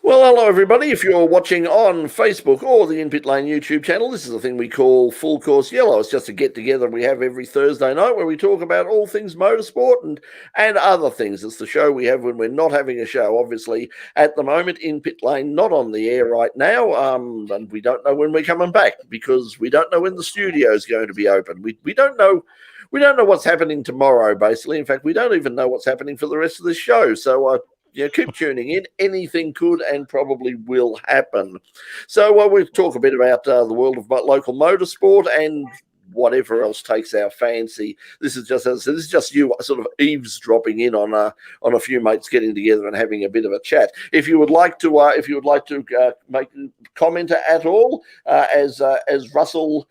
Well, hello everybody. If you're watching on Facebook or the In Pit Lane YouTube channel, this is a thing we call Full Course Yellow. It's just a get-together we have every Thursday night where we talk about all things motorsport and other things. It's the show we have when we're not having a show. Obviously, at the moment, In Pit Lane not on the air right now, and we don't know when we're coming back because we don't know when the studio is going to be open. We don't know. We don't know what's happening tomorrow, basically. In fact, we don't even know what's happening for the rest of the show. So keep tuning in. Anything could and probably will happen. So we'll talk a bit about the world of local motorsport and whatever else takes our fancy. This is just you sort of eavesdropping in on a few mates getting together and having a bit of a chat. If you would like to make comment at all, as Russell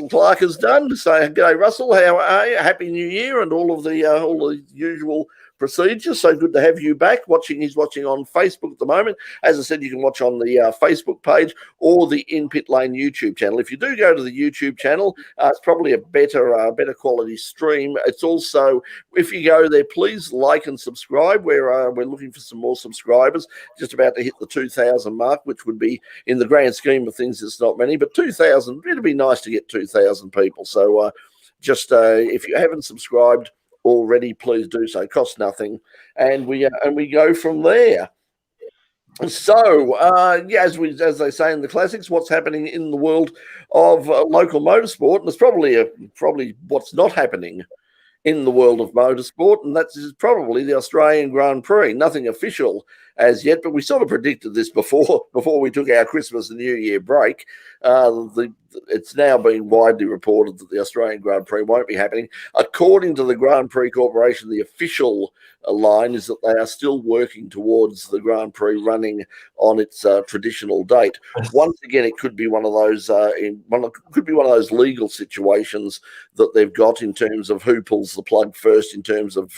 Clark has done, say g'day Russell, how are you? Happy New Year and all the usual procedures. So good to have you back. He's watching on Facebook at the moment. As I said, you can watch on the Facebook page or the In Pit Lane YouTube channel. If you do go to the YouTube channel, it's probably a better quality stream. It's also, if you go there, please like and subscribe. We're looking for some more subscribers. Just about to hit the 2,000 mark, which would be, in the grand scheme of things, it's not many, but 2,000. It'd be nice to get 2,000 people. So if you haven't subscribed already, please do so. It costs nothing, and we go from there. So as they say in the classics, what's happening in the world of local motorsport, and it's probably what's not happening in the world of motorsport, and that's probably the Australian Grand Prix. Nothing official as yet, but we sort of predicted this before we took our Christmas and New Year break. It's now being widely reported that the Australian Grand Prix won't be happening. According to the Grand Prix Corporation, the official line is that they are still working towards the Grand Prix running on its traditional date. Once again, it could be one of those legal situations that they've got in terms of who pulls the plug first, in terms of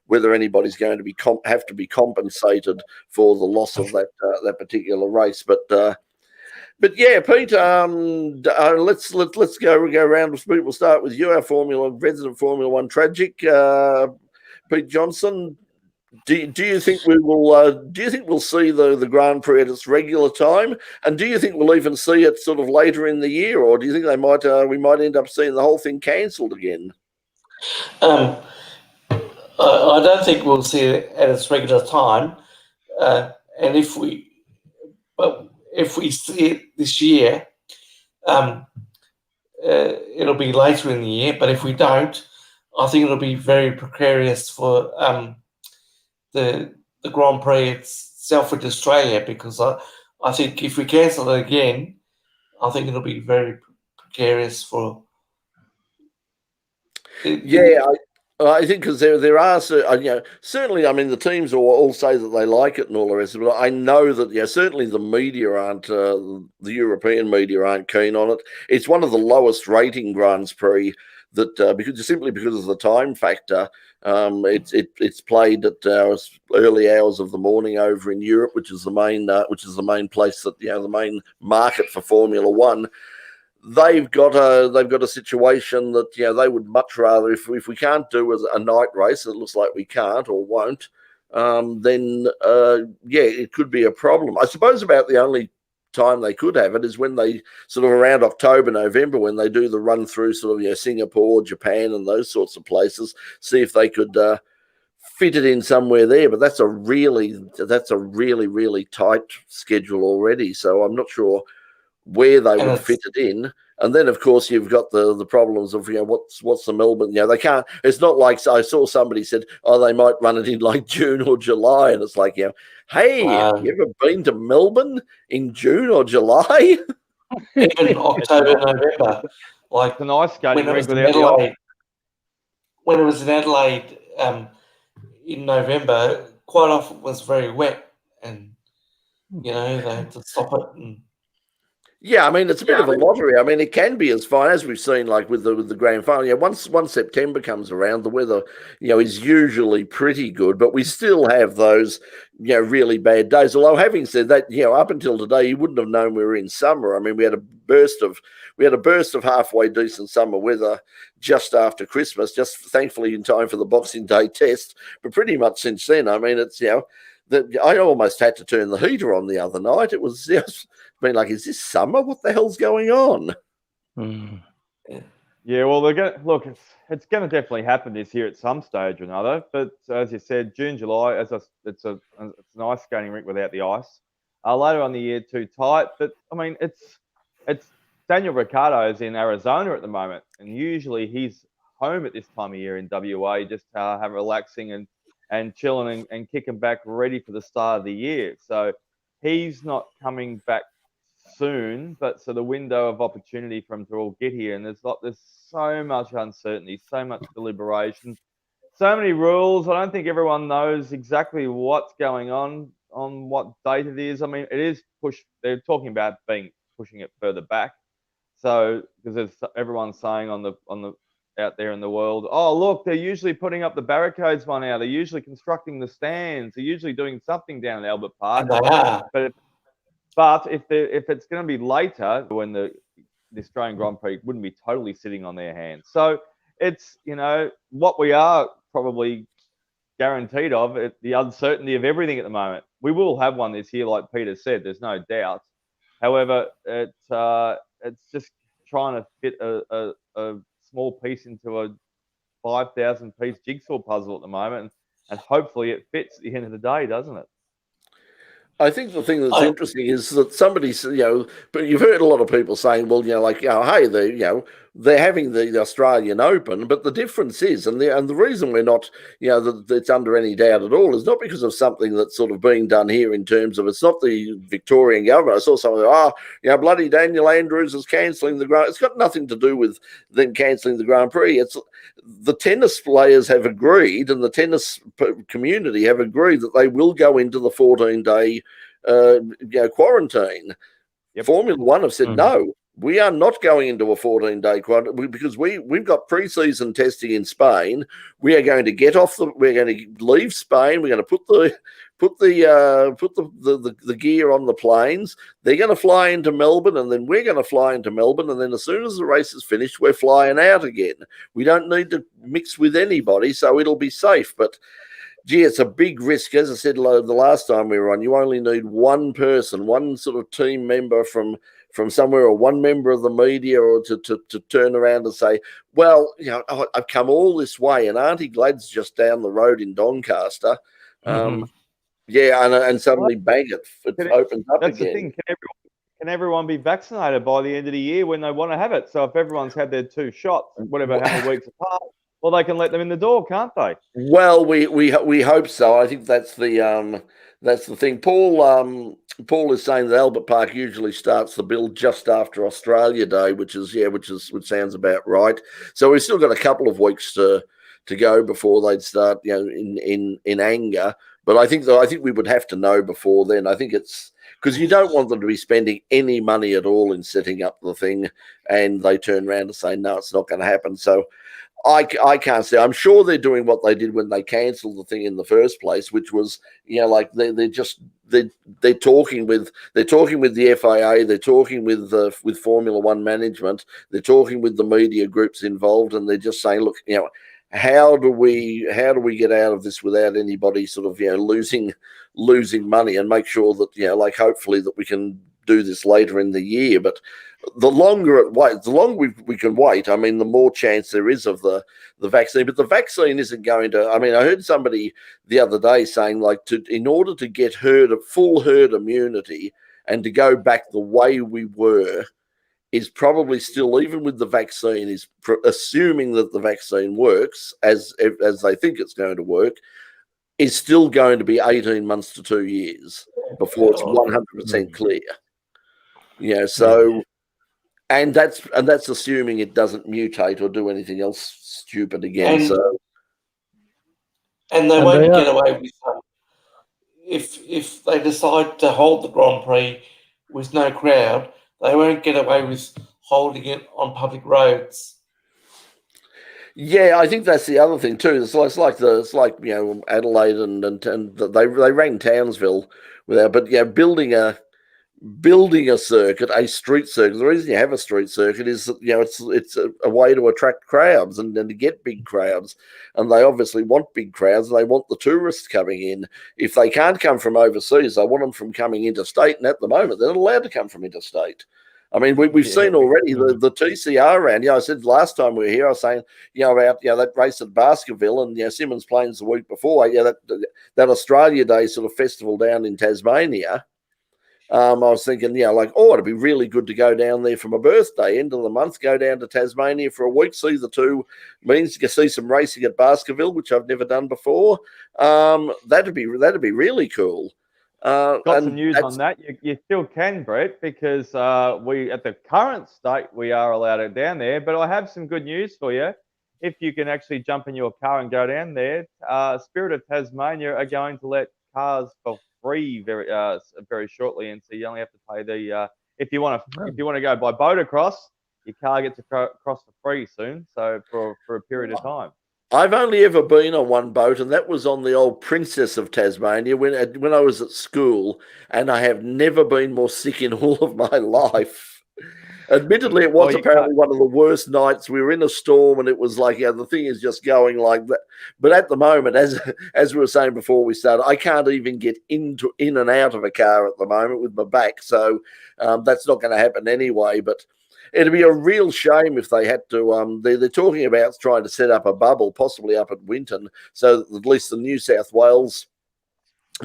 whether anybody's going to have to be compensated for the loss of that particular race. But yeah, Pete, let's go around. We'll start with you, our resident Formula One tragic, Pete Johnson. Do you think we will? Do you think we'll see the Grand Prix at its regular time? And do you think we'll even see it sort of later in the year, or do you think we might end up seeing the whole thing cancelled again? I don't think we'll see it at its regular time, and if we see it this year, it'll be later in the year. But if we don't, I think it'll be very precarious for the Grand Prix itself in Australia, because I think if we cancel it again, I think it'll be very precarious for. I think because there are certainly, I mean, the teams all say that they like it and all the rest of it. I know that certainly the media aren't, the European media aren't keen on it. It's one of the lowest rating Grand Prix that because of the time factor. It's played at early hours of the morning over in Europe, which is the main place that the main market for Formula One. They've got a situation that they would much rather, if we can't do a night race, it looks like we can't or won't, then it could be a problem. I suppose about the only time they could have it is when they sort of around October, November, when they do the run through sort of Singapore, Japan, and those sorts of places. See if they could fit it in somewhere there. But that's a really tight schedule already. So I'm not sure where they would fit it in. And then, of course, you've got the problems of what's the Melbourne. They can't. It's not like I saw somebody said, they might run it in like June or July, and it's like hey, you ever been to Melbourne in June or July? Even October, November, like an ice skating when it was in Adelaide in November, quite often it was very wet, and they had to stop it and. Yeah, I mean, it's a bit of a lottery. I mean, it can be as fine as we've seen, like with the grand final. Once September comes around, the weather, is usually pretty good, but we still have those, really bad days. Although, having said that, up until today, you wouldn't have known we were in summer. I mean, we had a burst of halfway decent summer weather just after Christmas, just thankfully in time for the Boxing Day test. But pretty much since then, I mean, it's I almost had to turn the heater on the other night. It was just been like, is this summer? What the hell's going on? Mm. Yeah, well, they're going to look. It's going to definitely happen this year at some stage or another. But as you said, June, July, it's an ice skating rink without the ice. Later on the year, too tight. But I mean, it's Daniel Ricciardo is in Arizona at the moment, and usually he's home at this time of year in WA, just have relaxing and chilling and kicking back, ready for the start of the year. So he's not coming back soon, but so the window of opportunity for him to all get here, and there's so much uncertainty, so much deliberation, so many rules. I don't think everyone knows exactly what's going on what date it is. I mean, it is pushed. They're talking about pushing it further back. So because everyone's saying on the out there in the world, oh look, they're usually putting up the barricades by now. They're usually constructing the stands. They're usually doing something down at Albert Park. But if it's going to be later, when the Australian Grand Prix wouldn't be totally sitting on their hands. So it's, what we are probably guaranteed of, the uncertainty of everything at the moment. We will have one this year, like Peter said, there's no doubt. However, it's just trying to fit a small piece into a 5,000-piece jigsaw puzzle at the moment, and hopefully it fits at the end of the day, doesn't it? I think the thing that's interesting is that somebody's, but you've heard a lot of people saying, well, hey, they're having the Australian Open, but the difference is, and the reason we're not, that it's under any doubt at all, is not because of something that's sort of being done here in terms of, it's not the Victorian government. I saw someone, bloody Daniel Andrews is cancelling the Grand. It's got nothing to do with them cancelling the Grand Prix. It's the tennis players have agreed, and the tennis community have agreed that they will go into the 14-day quarantine. Yep. Formula One have said no. We are not going into a 14-day quarantine because we've got pre-season testing in Spain. We are going to we're going to leave Spain. We're going to put the gear on the planes. They're going to fly into Melbourne, and then we're going to fly into Melbourne, and then as soon as the race is finished, we're flying out again. We don't need to mix with anybody, so it'll be safe. But gee, it's a big risk. As I said the last time we were on, you only need one person, one sort of team member from somewhere, or one member of the media, or to turn around and say, well, I've come all this way, and Auntie Glad's just down the road in Doncaster. And suddenly bang, it opens up that's again. The thing. Can everyone be vaccinated by the end of the year when they want to have it? So if everyone's had their 2 shots, whatever, how many weeks apart, well, they can let them in the door, can't they? Well, we hope so. I think that's the thing. Paul is saying that Albert Park usually starts the build just after Australia Day, which sounds about right. So we've still got a couple of weeks to go before they'd start, in anger. But I think we would have to know before then. I think it's because you don't want them to be spending any money at all in setting up the thing, and they turn around and say, no, it's not going to happen. So I can't say. I'm sure they're doing what they did when they cancelled the thing in the first place, which was, they're talking with the FIA, they're talking with Formula One management, they're talking with the media groups involved, and they're just saying, look, how do we get out of this without anybody sort of losing money, and make sure that hopefully that we can do this later in the year. But the longer we can wait, I mean, the more chance there is of the vaccine. But the vaccine isn't going to. I mean, I heard somebody the other day saying, in order to get full herd immunity and to go back the way we were, is probably still, even with the vaccine, is assuming that the vaccine works as they think it's going to work, is still going to be 18 months to 2 years before it's 100% clear. So, and that's assuming it doesn't mutate or do anything else stupid again. And they won't get away with if they decide to hold the Grand Prix with no crowd, they won't get away with holding it on public roads. Yeah, I think that's the other thing too. It's like Adelaide and they rang Townsville without, but building a building a circuit, a street circuit. The reason you have a street circuit is that, it's a way to attract crowds and to get big crowds. And they obviously want big crowds. And they want the tourists coming in. If they can't come from overseas, they want them from coming interstate. And at the moment, they're not allowed to come from interstate. I mean, we've seen already the TCR round. I said last time we were here, I was saying, about that race at Baskerville and Simmons Plains the week before. That Australia Day sort of festival down in Tasmania. I was thinking, it'd be really good to go down there for my birthday, end of the month, go down to Tasmania for a week, see the two means, to see some racing at Baskerville, which I've never done before. That'd be really cool. Got some news on that. You still can, Brett, because we at the current state we are allowed it down there. But I have some good news for you. If you can actually jump in your car and go down there, Spirit of Tasmania are going to let cars for free very shortly, and so you only have to pay the if you want to go by boat across, your car gets across for free soon. So for a period of time. I've only ever been on one boat, and that was on the old Princess of Tasmania when I was at school, and I have never been more sick in all of my life. Admittedly, it was apparently one of the worst nights. We were in a storm, and it was like, the thing is just going like that. But at the moment, as we were saying before we started, I can't even get in and out of a car at the moment with my back, so that's not going to happen anyway. But it'd be a real shame if they had to. They're talking about trying to set up a bubble, possibly up at Winton, so that at least the New South Wales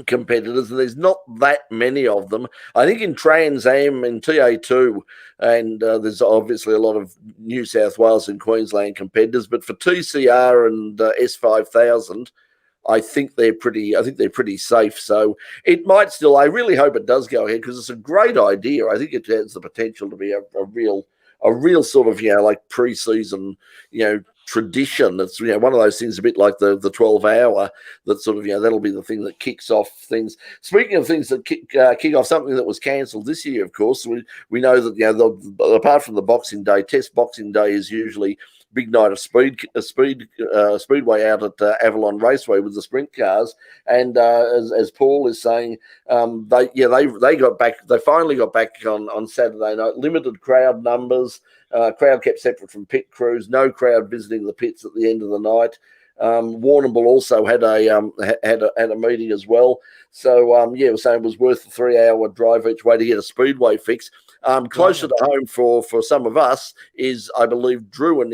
competitors, and there's not that many of them. I think in Trans Am and TA2, and there's obviously a lot of New South Wales and Queensland competitors, but for TCR and S5000, I think they're pretty safe. So it might still. I really hope it does go ahead because it's a great idea. I think it has the potential to be a real sort of pre-season tradition. It's one of those things a bit like the 12-hour that sort of that'll be the thing that kicks off things. Speaking of things that kick off, something that was cancelled this year, of course, we know that apart from the Boxing Day, Test Boxing Day is usually big night of speedway out at Avalon Raceway with the sprint cars, and as Paul is saying, they got back. They finally got back on Saturday night. Limited crowd numbers. Crowd kept separate from pit crews. No crowd visiting the pits at the end of the night. Warrnambool also had a meeting as well. So we're saying it was worth the 3-hour drive each way to get a speedway fix. Closer to home for some of us is, I believe, Druin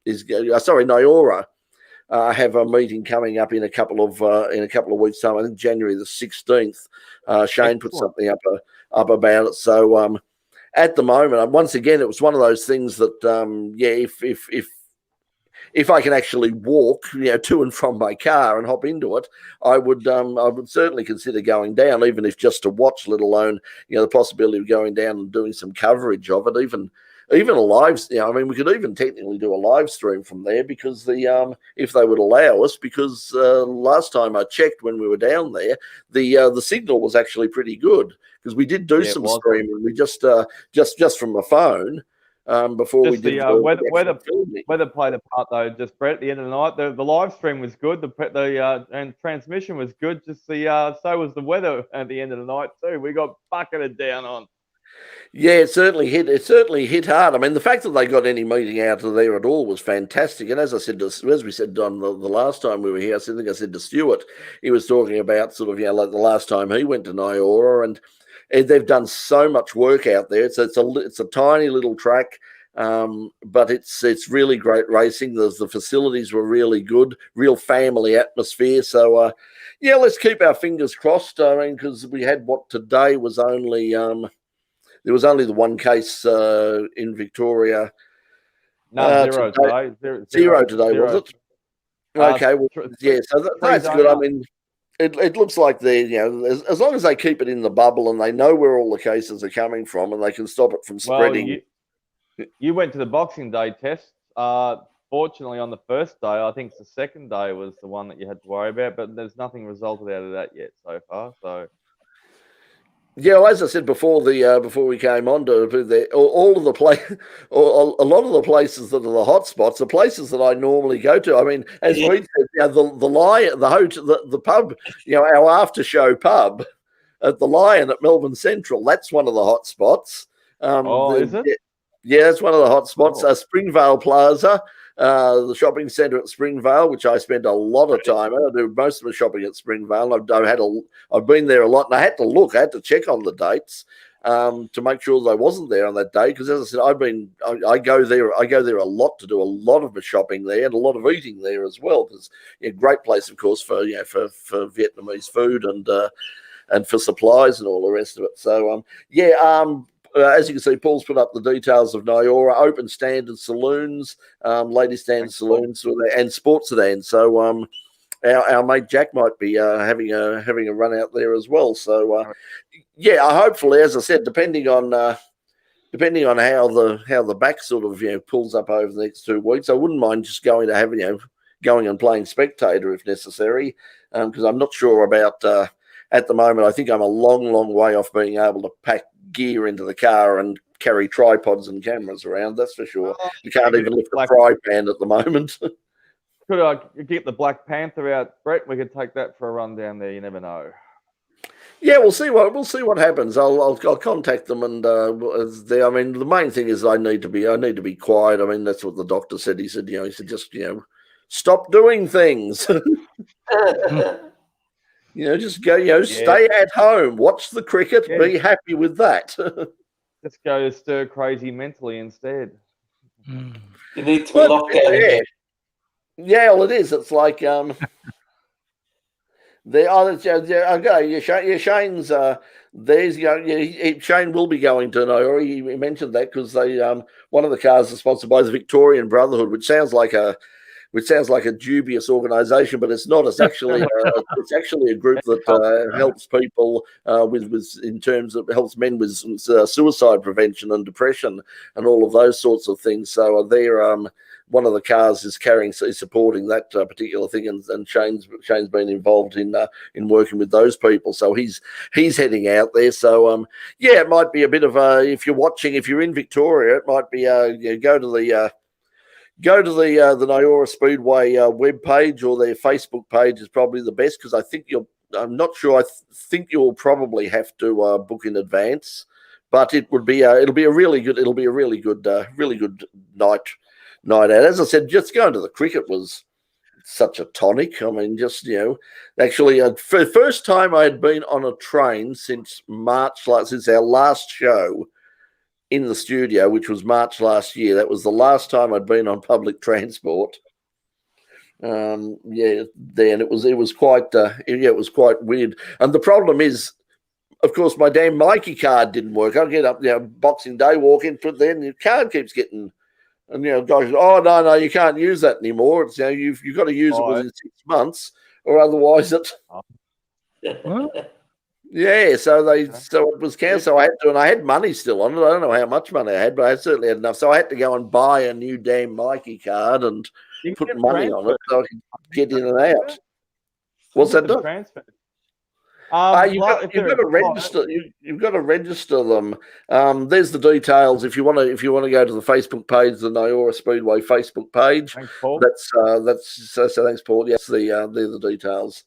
Nyora have a meeting coming up in a couple of weeks' time. I think January the 16th. Shane put something up about it. So at the moment, once again, it was one of those things that if I can actually walk, to and from my car and hop into it, I would certainly consider going down, even if just to watch, let alone, the possibility of going down and doing some coverage of it, even a live. We could even technically do a live stream from there because if they would allow us, because last time I checked when we were down there, the signal was actually pretty good because we did do some streaming. We just from my phone. Before just we did weather played a part though. Just Brett, at the end of the night, the live stream was good. And transmission was good. Just so was the weather at the end of the night too. We got bucketed down on. Yeah, it certainly hit hard. I mean, the fact that they got any meeting out of there at all was fantastic. And as I said, as we said on the last time we were here, I said to Stuart, he was talking about sort of like the last time he went to Nyora, and they've done so much work out there. It's a tiny little track, but it's really great racing. The facilities were really good, real family atmosphere. So let's keep our fingers crossed. I mean, because we had what today was only there was only the one case in Victoria. No, zero today. Zero today, was it? Okay, so that's good. I mean, it looks like they, as long as they keep it in the bubble and they know where all the cases are coming from and they can stop it from spreading. You went to the Boxing Day test. Fortunately, on the first day, I think the second day was the one that you had to worry about, but there's nothing resulted out of that yet so far. So. Yeah, well, as I said before, before we came on to all of the a lot of the places that are the hot spots are places that I normally go to. I mean, as we said, the pub, our after show pub, at the Lion at Melbourne Central. That's one of the hot spots. Is it? Yeah, it's one of the hot spots. Oh. Springvale Plaza, the shopping centre at Springvale, which I spend a lot of time at. I do most of my shopping at Springvale. I've been there a lot, and I had to check on the dates to make sure that I wasn't there on that day. Because as I said, I go there a lot to do a lot of my shopping there and a lot of eating there as well. Because great place, of course, for Vietnamese food and for supplies and all the rest of it. So as you can see, Paul's put up the details of Nyora open standard saloons, lady standard saloons, and sports sedans. So our mate Jack might be having a run out there as well. So hopefully, as I said, depending on how the back sort of pulls up over the next 2 weeks, I wouldn't mind just going and playing spectator if necessary, because I'm not sure about. At the moment, I think I'm a long, long way off being able to pack gear into the car and carry tripods and cameras around. That's for sure. You can't even lift a fry pan at the moment. Could I get the Black Panther out, Brett? We could take that for a run down there. You never know. Yeah, we'll see what happens. I'll contact them, and I mean, the main thing is I need to be quiet. I mean, that's what the doctor said. He said, just stop doing things. Just go, stay at home, watch the cricket, be happy with that. Just go stir crazy mentally instead. You need to be locked down again. Yeah, well, it is. It's like Shane's Shane will be going to Nyora. He mentioned that because they one of the cars is sponsored by the Victorian Brotherhood, which sounds like a dubious organisation, but it's not. It's actually a group that helps people in terms of helps men with suicide prevention and depression and all of those sorts of things. So they're one of the cars is supporting that particular thing, and Shane's been involved in working with those people. So he's heading out there. So it might be a bit of if you're in Victoria, it might be go to the Nyora Speedway web page, or their Facebook page is probably the best, because I think I'm not sure. I think you'll probably have to book in advance, but it'll be a really good night out. As I said, just going to the cricket was such a tonic. I mean, actually, for the first time I had been on a train since since our last show in the studio, which was March last year. That was the last time I'd been on public transport. And it was quite weird. And the problem is, of course, my damn Mikey card didn't work. I get up, Boxing Day, walk in, but then the card keeps getting, and guys, oh no, you can't use that anymore. It's you've got to use it within 6 months, or otherwise it. Yeah, so it was cancelled. So I had to, and I had money still on it. I don't know how much money I had, but I certainly had enough. So I had to go and buy a new damn Mikey card and put money on it so I could get in and out. What's that do? Transfer. You've got to register. You've got to register them. There's the details. If you want to go to the Facebook page, the Nyora Speedway Facebook page. Thanks, Paul. Thanks, Paul. Yes, they're the details.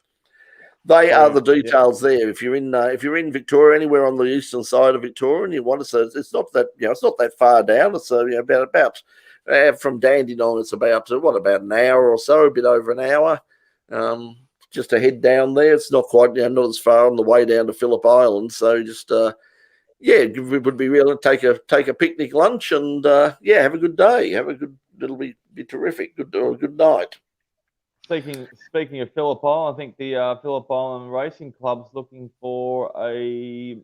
They are the details there. If you're in Victoria, anywhere on the eastern side of Victoria, and you want to, it's not that far down. It's about from Dandenong. It's about an hour or so, a bit over an hour. Just to head down there. It's not quite not as far on the way down to Phillip Island. So just it would be real. Take a picnic lunch and have a good day. It'll be terrific. Good night. Speaking of Phillip Island, I think the Phillip Island Racing Club's looking for a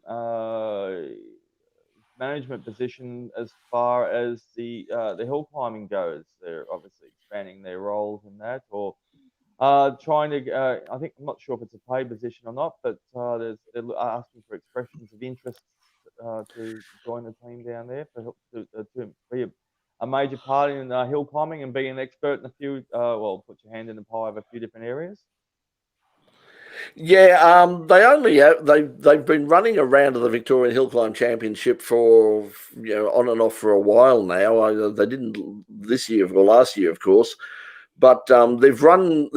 management position as far as the hill climbing goes. They're obviously expanding their roles in that, or trying to. I think I'm not sure if it's a paid position or not, but they're asking for expressions of interest to join the team down there to be a major part in hill climbing and be an expert in a few, put your hand in the pie of a few different areas. Yeah, they've been running around to the Victorian Hill Climb Championship for on and off for a while now. They didn't this year or last year, of course, But they've run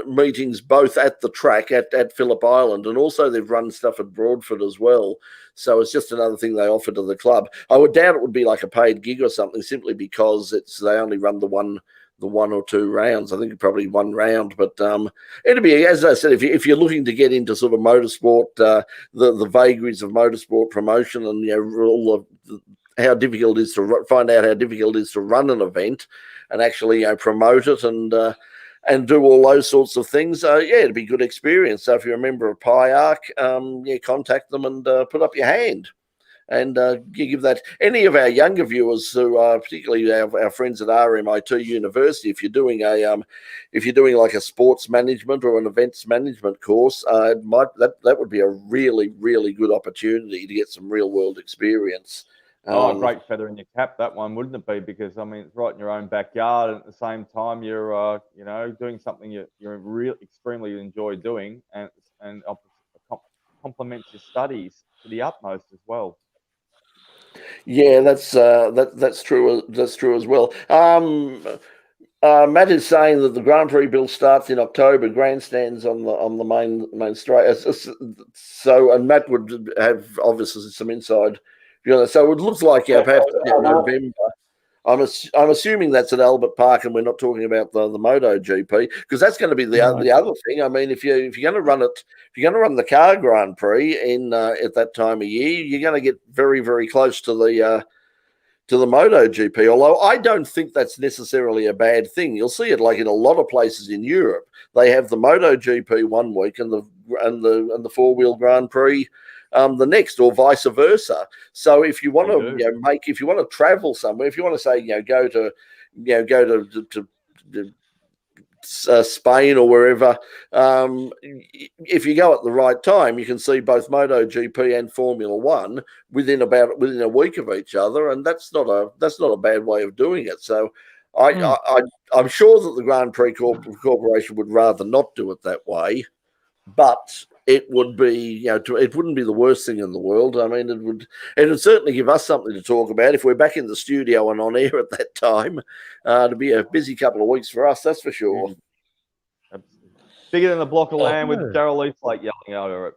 meetings both at the track at Phillip Island, and also they've run stuff at Broadford as well. So it's just another thing they offer to the club. I would doubt it would be like a paid gig or something, simply because they only run the one or two rounds. I think probably one round, but it'd be, as I said, if you're looking to get into sort of motorsport, the vagaries of motorsport promotion, and all of how difficult it is to find out how difficult it is to run an event and actually promote it and do all those sorts of things. It'd be a good experience. So if you're a member of PIARC, contact them and put up your hand. And give that, any of our younger viewers who are particularly our friends at RMIT University, if you're doing like a sports management or an events management course, that would be a really, really good opportunity to get some real world experience. A great feather in your cap, that one, wouldn't it be? Because I mean, it's right in your own backyard, and at the same time, you're doing something you extremely enjoy doing, and complements your studies to the utmost as well. Yeah, that's true. That's true as well. Matt is saying that the Grand Prix bill starts in October. Grandstands on the main straight. So, and Matt would have obviously some inside. So it looks like perhaps November. I'm assuming that's at Albert Park, and we're not talking about the MotoGP, because that's going to be the other thing. I mean, if you're going to run the car Grand Prix in at that time of year, you're going to get very, very close to the MotoGP. Although I don't think that's necessarily a bad thing. You'll see it like in a lot of places in Europe. They have the MotoGP one week and the four-wheel Grand Prix the next, or vice versa. So if you want to if you want to travel somewhere, if you want to say go to Spain or wherever, if you go at the right time, you can see both MotoGP and Formula One within a week of each other, and that's not a bad way of doing it. So I'm sure that the Grand Prix Corporation would rather not do it that way, but it would be, it wouldn't be the worst thing in the world. I mean, it would certainly give us something to talk about if we're back in the studio and on air at that time. It'd be a busy couple of weeks for us, that's for sure. Bigger than the block of land with Darryl Leaflake yelling over it.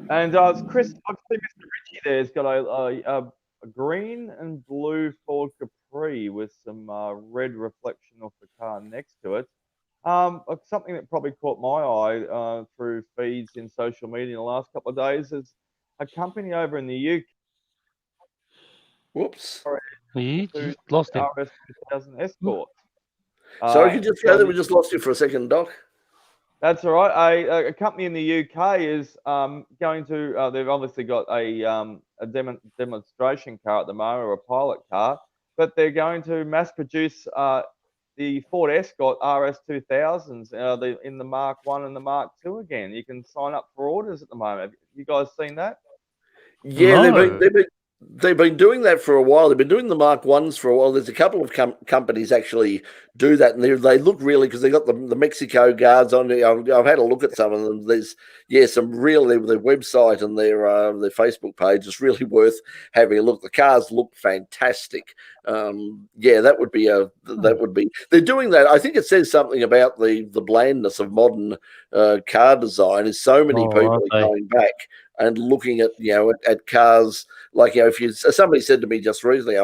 And Chris, I see Mr. Ritchie there's got a green and blue Ford Capri with some red reflection off the car next to it. Something that probably caught my eye through feeds in social media in the last couple of days is a company over in the UK. Whoops. You just lost it. RS 2000 Escort. Sorry, you just go there. We just lost you for a second, Doc. That's all right. A company in the UK is going to. They've obviously got a demonstration car at the moment, or a pilot car, but they're going to mass produce the Ford Escort RS 2000s in the Mark 1 and the Mark 2 again. You can sign up for orders at the moment. Have you guys seen that? Yeah, no. They've been doing that for a while. They've been doing the Mark 1s for a while. There's a couple of companies actually do that, and they look really, because they got the Mexico guards on. I've had a look at some of them. There's some really, their website and their Facebook page is really worth having a look. The cars look fantastic. That would be. They're doing that. I think it says something about the blandness of modern car design. Is so many people are going back and looking at at cars, like somebody said to me just recently,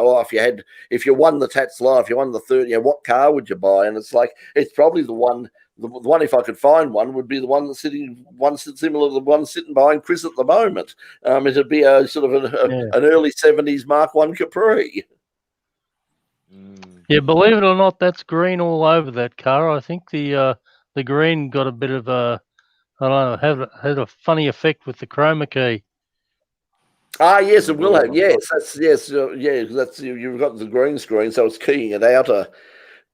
if you won the Tats Life, you won the third, what car would you buy? And it's like, it's probably the one, if I could find one, would be the one that's similar to the one sitting behind Chris at the moment. It'd be a sort of an early 70s Mark 1 Capri. Yeah, believe it or not, that's green all over that car. I think the green got a bit of a, I don't know, had a funny effect with the chroma key. Yes, it will have. Yes, that's you've got the green screen, so it's keying it out a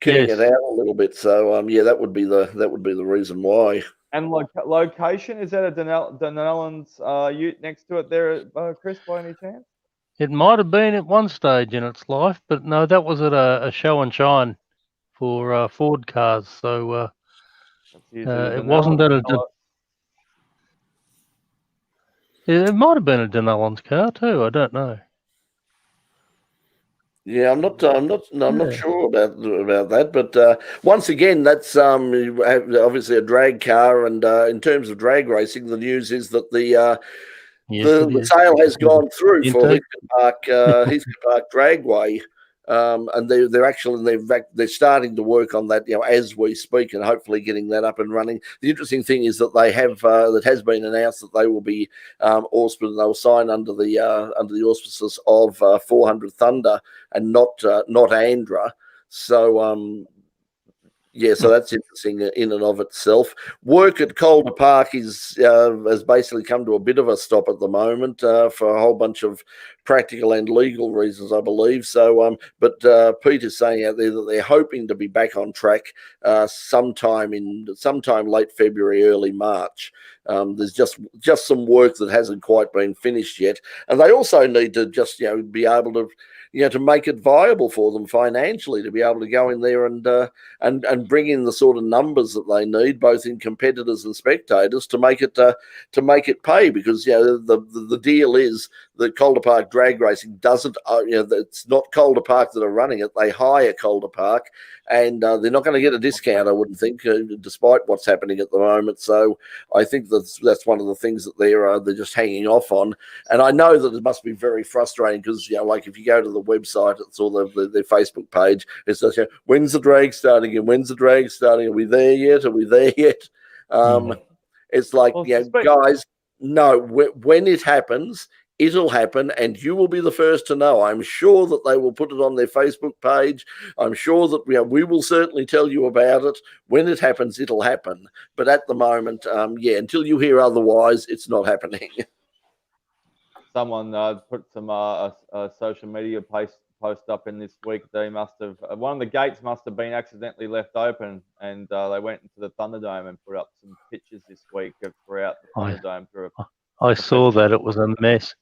little bit. So that would be the reason why. And location, is that a Denellan's ute next to it there, Chris, by any chance? It might have been at one stage in its life, but no, that was at a show and shine for Ford cars. So it wasn't at a. It might have been a Denellan's car too. I don't know. Yeah, I'm not. I'm not Yeah. sure about that. But once again, that's obviously a drag car, and in terms of drag racing, the news is that Yes, it the is. sale has gone through for Intake. Heathcote Park Dragway, and they're starting to work on that, as we speak, and hopefully getting that up and running. The interesting thing is that they have that has been announced that they will be auspiced. They'll sign under the auspices of 400 Thunder and not Andra. So yeah, so that's interesting in and of itself. Work at Calder Park has basically come to a bit of a stop at the moment for a whole bunch of practical and legal reasons, I believe. But Pete is saying out there that they're hoping to be back on track sometime late February, early March. There's just some work that hasn't quite been finished yet, and they also need to just be able to to make it viable for them financially to be able to go in there and bring in the sort of numbers that they need, both in competitors and spectators, to make it pay. Because the deal is that Calder Park drag racing doesn't, it's not Calder Park that are running it. They hire Calder Park, and they're not going to get a discount, I wouldn't think, despite what's happening at the moment. So I think that's one of the things that they're just hanging off on. And I know that it must be very frustrating because like if you go to the website, it's all their Facebook page. It's just when's the drag starting and when's the drag starting? Are we there yet? Are we there yet? It's like guys, no. When it happens, it'll happen, and you will be the first to know. I'm sure that they will put it on their Facebook page. I'm sure that we will certainly tell you about it. When it happens, it'll happen. But at the moment, until you hear otherwise, it's not happening. Someone put some social media post up in this week. They must have one of the gates must have been accidentally left open, and they went into the Thunderdome and put up some pictures this week throughout the Thunderdome. I saw that. It was a mess.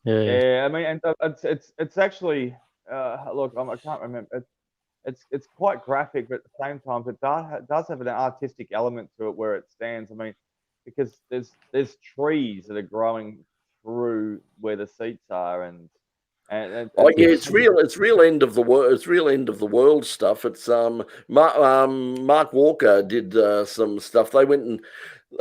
Yeah, I mean, and it's actually look, I can't remember. It's quite graphic, but at the same time, it does have an artistic element to it where it stands. I mean, because there's trees that are growing through where the seats are, and it's real end of the world. It's real end of the world stuff. It's Mark Walker did some stuff. They went and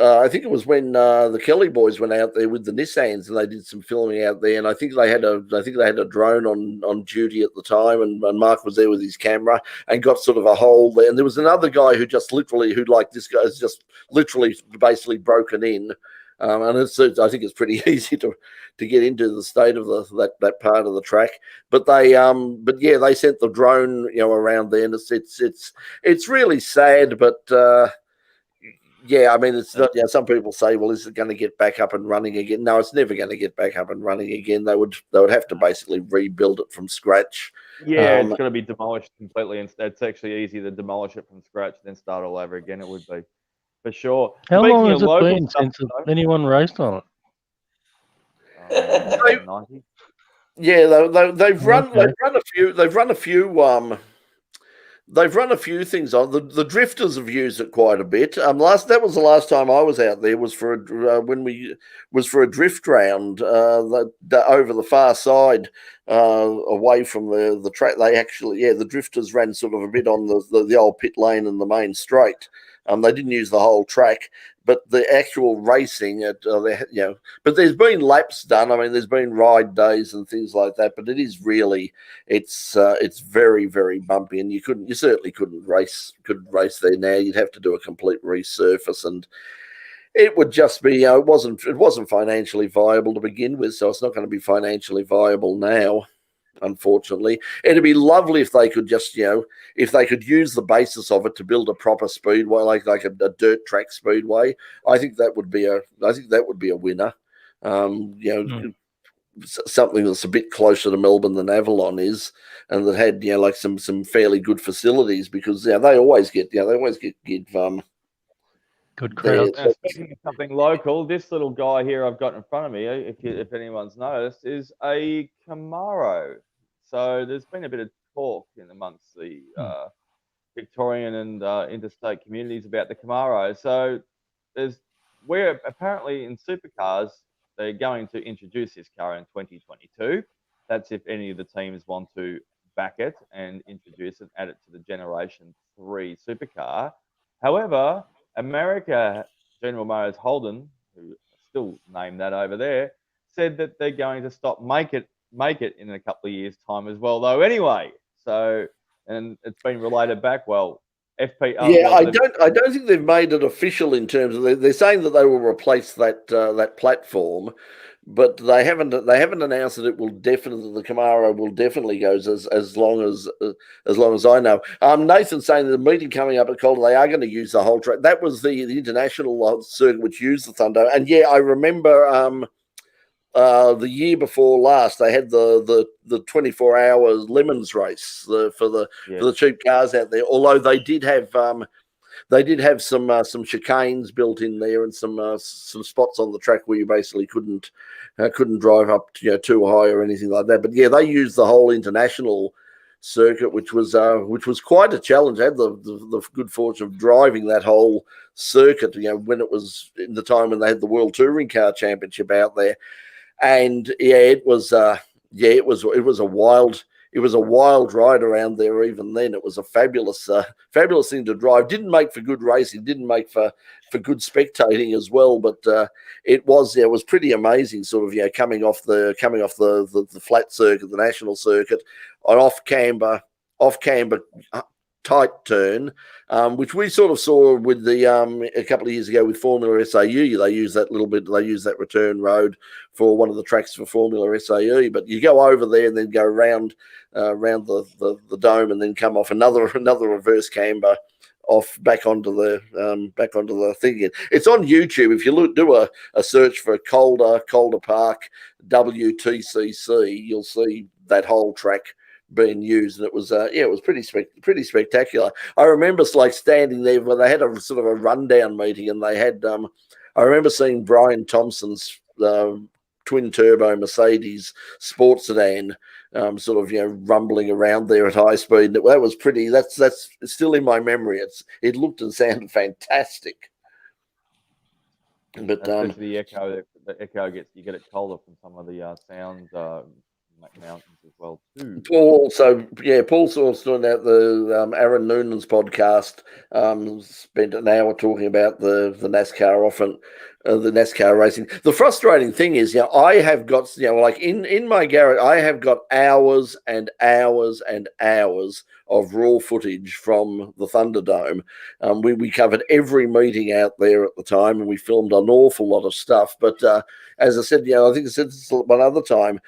I think it was when the Kelly boys went out there with the Nissans and they did some filming out there. And I think they had a drone on duty at the time, and Mark was there with his camera and got sort of a hole there. And there was another guy who this guy's just literally basically broken in. And I think it's pretty easy to get into the state of that part of the track. But they sent the drone around there, and it's really sad. But I mean, it's not. Some people say, well, is it going to get back up and running again? No, it's never going to get back up and running again. They would have to basically rebuild it from scratch. Yeah, it's going to be demolished completely. It's actually easy to demolish it from scratch, then start all over again. It would be. For sure. How long has it been since anyone raced on it? 90. Yeah, they've run a few. They've run a few things on. The drifters have used it quite a bit. That was the last time I was out there. Was for a drift round over the far side, away from the track. They actually, the drifters ran sort of a bit on the old pit lane and the main straight. They didn't use the whole track, but the actual racing, but there's been laps done. I mean, there's been ride days and things like that, but it is really, it's very, very bumpy, and you certainly couldn't race there now. You'd have to do a complete resurface, and it would just be, it wasn't financially viable to begin with, so it's not going to be financially viable now. Unfortunately, it'd be lovely if they could just, if they could use the basis of it to build a proper speedway, like a dirt track speedway. I think that would be a winner. Something that's a bit closer to Melbourne than Avalon is, and that had like some fairly good facilities, because they always get good crowds. Speaking of something local, this little guy here I've got in front of me, if anyone's noticed, is a Camaro. So there's been a bit of talk in amongst the Victorian and interstate communities about the Camaro. So we're apparently in supercars, they're going to introduce this car in 2022. That's if any of the teams want to back it and introduce it, add it to the Generation 3 supercar. However, America, General Motors Holden, who still named that over there, said that they're going to stop make it in a couple of years' time as well, though. Anyway, so and it's been related back. Well, Yeah, I don't think they've made it official in terms of they're saying that they will replace that platform, but they haven't announced that it will definitely the Camaro will definitely go as long as I know. Nathan's saying the meeting coming up at Calder, they are going to use the whole track. That was the international circuit which used the Thunder, and yeah, I remember. The year before last, they had the 24-hour Lemons race for the cheap cars out there. Although they did have some chicanes built in there and some spots on the track where you basically couldn't drive up too high or anything like that. But yeah, they used the whole international circuit, which was quite a challenge. I had the good fortune of driving that whole circuit. When it was in the time when they had the World Touring Car Championship out there. And yeah, it was a wild ride around there. Even then, it was a fabulous thing to drive. Didn't make for good racing, didn't make for good spectating as well. But it was pretty amazing. Sort of coming off the flat circuit, the national circuit, on off camber tight turn, which we sort of saw with the a couple of years ago with Formula SAU. They use that little bit. They use that return road for one of the tracks for Formula SAU. But you go over there and then go around the dome and then come off another reverse camber off back onto the thing again. It's on YouTube. If you do a search for Calder Park WTCC, you'll see that whole track being used, and it was pretty spectacular. I remember standing there when they had a sort of a rundown meeting, and they had I remember seeing Brian Thompson's twin turbo Mercedes sports sedan sort of rumbling around there at high speed. That was pretty. That's still in my memory. It looked and sounded fantastic. But especially the echo you get it colder from some of the sound mountains as well too. Paul Saul's doing out the Aaron Noonan's podcast. Spent an hour talking about the NASCAR the NASCAR racing. The frustrating thing is, I have got like in my garage, I have got hours and hours and hours of raw footage from the Thunderdome. We covered every meeting out there at the time, and we filmed an awful lot of stuff. But as I said, I think I said this one other time.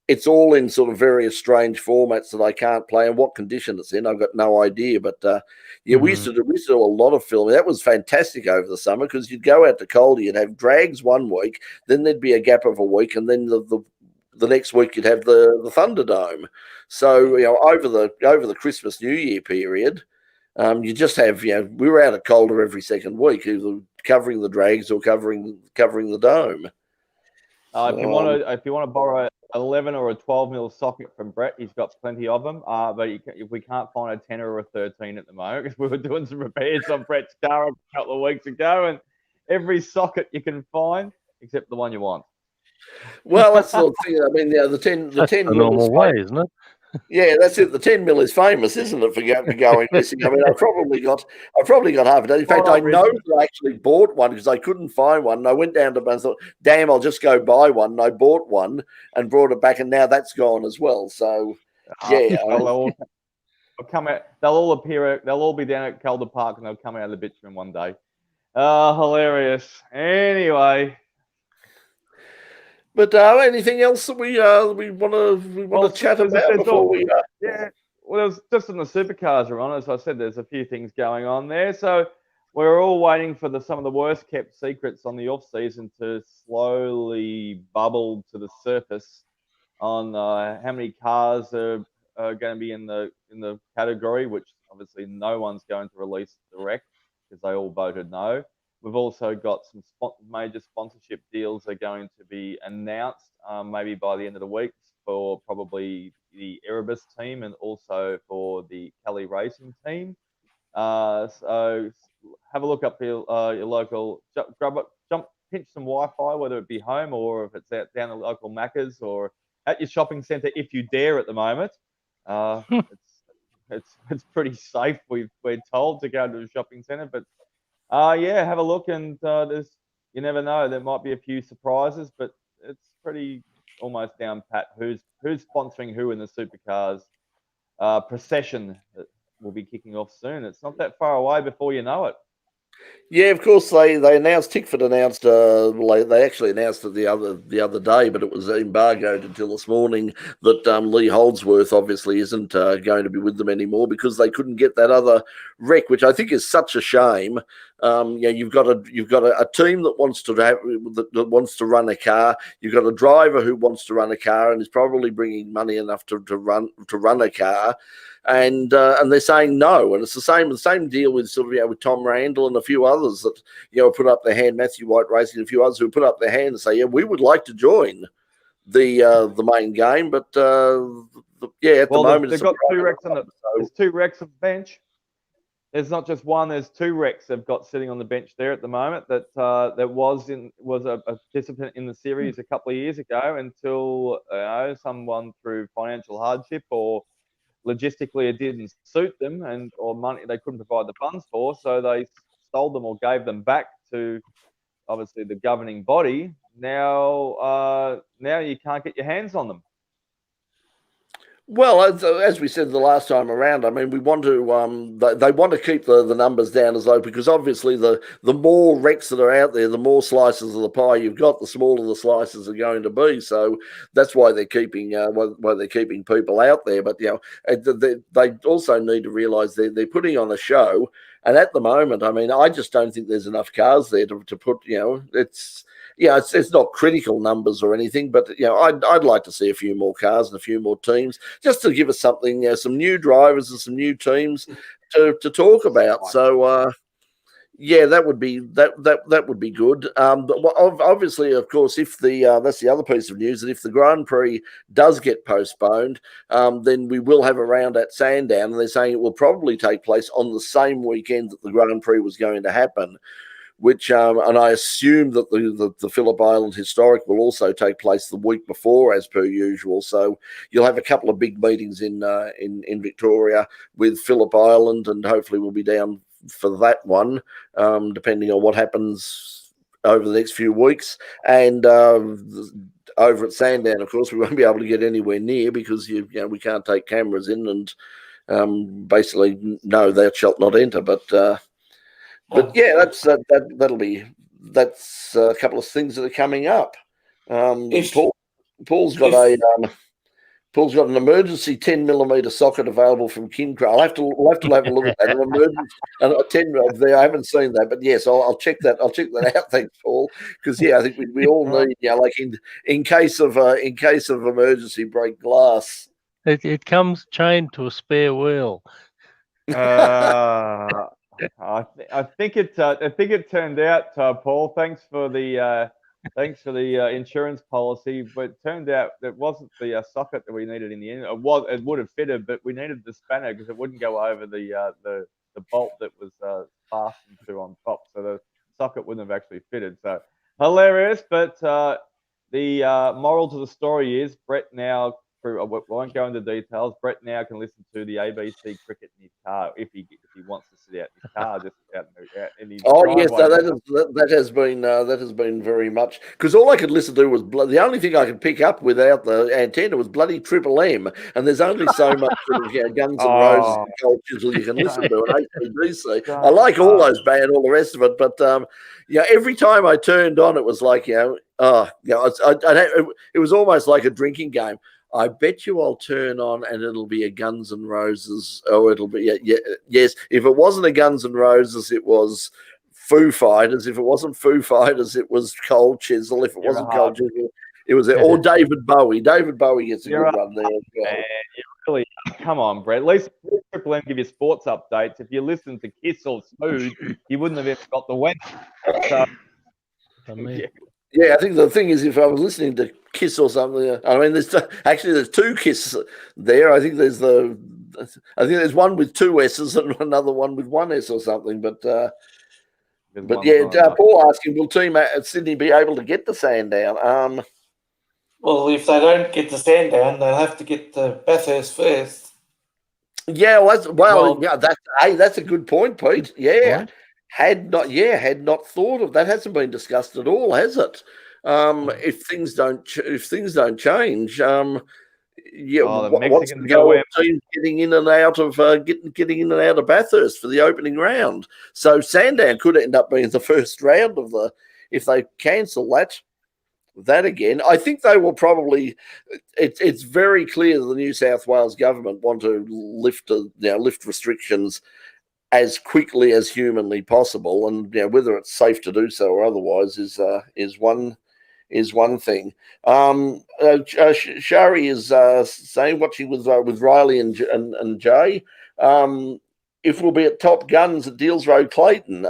It's all in sort of various strange formats that I can't play, and what condition it's in, I've got no idea. But we used to do a lot of filming. That was fantastic over the summer because you'd go out to Calder, you'd have drags one week, then there'd be a gap of a week, and then the next week you'd have the Thunderdome. So over the Christmas New Year period, you just have we were out at Calder every second week, either covering the drags or covering the dome. If you want to borrow 11 or a 12 mil socket from Brett, he's got plenty of them. But if we can't find a 10 or a 13 at the moment, because we were doing some repairs on Brett's car a couple of weeks ago, and every socket you can find except the one you want. Well, that's the thing. I mean, the 10 the normal way, isn't it? Yeah, that's it. The 10 mil is famous, isn't it, for going missing? I mean, I probably got half a dozen. In fact, I know that I actually bought one because I couldn't find one. And I went down to and thought, damn, I'll just go buy one. And I bought one and brought it back, and now that's gone as well. So, yeah. They'll all come out. They'll all appear. They'll all be down at Calder Park, and they'll come out of the bitumen one day. Hilarious. Anyway. But anything else that we want to chat about before we? Yeah, well, it was just on the supercars, Ron. As I said, there's a few things going on there. So we're all waiting for some of the worst kept secrets on the off season to slowly bubble to the surface on how many cars are going to be in the category, which obviously no one's going to release direct because they all voted no. We've also got some major sponsorship deals are going to be announced maybe by the end of the week for probably the Erebus team and also for the Kelly Racing team. So have a look up your local, pinch some Wi-Fi, whether it be home or if it's out down the local Macca's or at your shopping centre if you dare at the moment. It's pretty safe. We're told to go to the shopping centre, but yeah, have a look, and you never know. There might be a few surprises, but it's pretty almost down pat who's sponsoring who in the supercars procession that will be kicking off soon. It's not that far away before you know it. Yeah, of course they announced Tickford announced they actually announced it the other day, but it was embargoed until this morning that Lee Holdsworth obviously isn't going to be with them anymore because they couldn't get that other wreck, which I think is such a shame. You've got a team that wants to wants to run a car. You've got a driver who wants to run a car and is probably bringing money enough to run a car. And they're saying no, and it's the same deal with sort of with Tom Randall and a few others that put up their hand, Matthew White Racing, and a few others who put up their hand and say, we would like to join the main game, but at the moment they've got two wrecks on there's two wrecks on the bench. There's not just one; there's two wrecks they've got sitting on the bench there at the moment. That was a participant in the series a couple of years ago until someone through financial hardship or logistically it didn't suit them or money they couldn't provide the funds for, so they sold them or gave them back to obviously the governing body. Now you can't get your hands on them. Well, as we said the last time around, I mean, we want to. They want to keep the numbers down as low because obviously the more wrecks that are out there, the more slices of the pie you've got, the smaller the slices are going to be. So that's why they're keeping people out there. But they also need to realise they're putting on a show, and at the moment, I mean, I just don't think there's enough cars there to put. It's not critical numbers or anything, but I'd like to see a few more cars and a few more teams just to give us something, some new drivers and some new teams to talk about. So that would be that would be good. But obviously, of course, if that's the other piece of news, that if the Grand Prix does get postponed, then we will have a round at Sandown, and they're saying it will probably take place on the same weekend that the Grand Prix was going to happen. Which and I assume that the Phillip Island Historic will also take place the week before, as per usual. So you'll have a couple of big meetings in Victoria with Phillip Island, and hopefully we'll be down for that one, depending on what happens over the next few weeks. And over at Sandown, of course, we won't be able to get anywhere near because we can't take cameras in, and basically no, thou shalt not enter. But yeah, that's a couple of things that are coming up. Paul's got an emergency 10mm socket available from Kincraft. I'll have to have a look at that. An emergency and a 10 there. I haven't seen that, but yes, I'll check that. I'll check that out. Thanks, Paul. Because I think we all need like in case of emergency break glass. It comes chained to a spare wheel. I think it turned out, Paul. Thanks for the insurance policy, but it turned out it wasn't the socket that we needed in the end. It would have fitted, but we needed the spanner because it wouldn't go over the bolt that was fastened to on top, so the socket wouldn't have actually fitted. So hilarious, but the moral to the story is Brett now. I won't go into details. Brett now can listen to the ABC cricket in his car if he wants to sit out in his car, just out in his driveway. Yes, that has been very much because all I could listen to was the only thing I could pick up without the antenna was bloody Triple M, and there's only so much sort of, Guns N' Roses and Cold Chisel you can listen to at HPDC. I like all those bands, all the rest of it, but every time I turned on, it was like it was almost like a drinking game. I bet you I'll turn on and it'll be a Guns N' Roses, or it'll be yes. If it wasn't a Guns N' Roses, it was Foo Fighters. If it wasn't Foo Fighters, it was Cold Chisel. If it wasn't Cold Chisel, it was or David Bowie. David Bowie gets a good run there. Man, really, come on, Brett. At least Triple M give you sports updates. If you listen to Kiss or Smooth, you wouldn't have ever got the win. So, yeah, I think the thing is, if I was listening to Kiss or something, I mean, there's two Kiss there. I think there's one with two S's and another one with one S or something. But Paul asking, will Team at Sydney be able to get to Sandown? Well, if they don't get to Sandown, they'll have to get to Bathurst first. Yeah, Well, yeah, that's a good point, Pete. Yeah, Right? had not thought of that. Hasn't been discussed at all, has it? If things don't change, yeah, Oh, the what's Mexicans the are going to goal wear. of teams getting in and out of getting in and out of Bathurst for the opening round? So Sandown could end up being the first round of the if they cancel that again. I think they will probably. It's very clear that the New South Wales government want to lift restrictions as quickly as humanly possible, and whether it's safe to do so or otherwise is one thing. Shari is saying, watching with Riley and Jay, if we'll be at Top Guns at Deals Road, Clayton.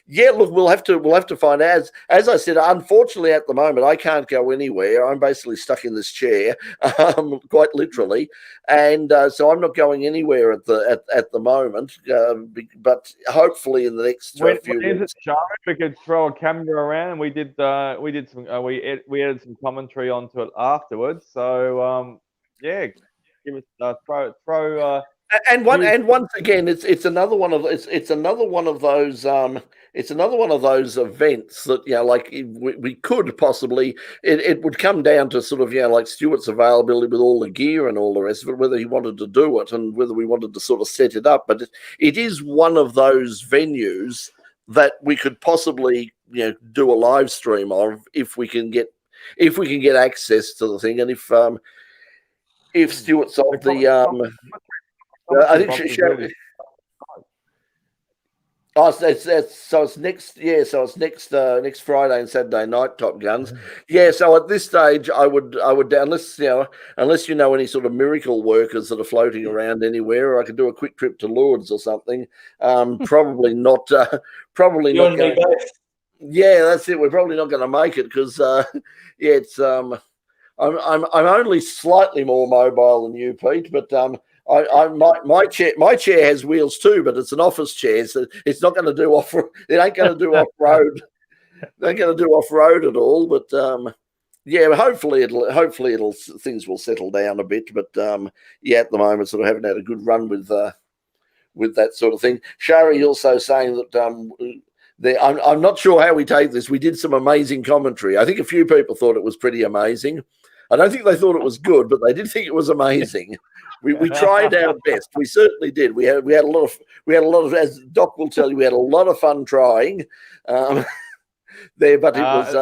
Yeah, look, we'll have to find out. As I said, unfortunately, at the moment, I can't go anywhere. I'm basically stuck in this chair, quite literally, and so I'm not going anywhere at the moment. But hopefully, in the next When few is it, weeks. Charlie? We could throw a camera around, and we did some we added some commentary onto it afterwards. So yeah, give us throw. And once again, it's another one of it's another one of those it's another one of those events that like we could possibly it would come down to sort of like Stuart's availability with all the gear and all the rest of it, whether he wanted to do it and whether we wanted to sort of set it up. But it is one of those venues that we could possibly do a live stream of if we can get access to the thing, and if Stuart's of the I think it's next Friday and Saturday night Top Guns. Yeah, so at this stage I would unless unless any sort of miracle workers that are floating around anywhere, or I could do a quick trip to Lourdes or something. Probably not. Probably you not and me going. both. Yeah, that's it. We're probably not going to make it because it's I'm only slightly more mobile than you, Pete, but my chair has wheels too, but it's an office chair, so it's not going to do off. It ain't going to do off road. It ain't going to do off road at all. But yeah, hopefully it'll things will settle down a bit. But yeah, at the moment, sort of haven't had a good run with that sort of thing. Shari also saying that I'm not sure how we take this. We did some amazing commentary. I think a few people thought it was pretty amazing. I don't think they thought it was good, but they did think it was amazing. We tried our best. We certainly did. We had a lot of, as Doc will tell you, we had a lot of fun trying there. But it was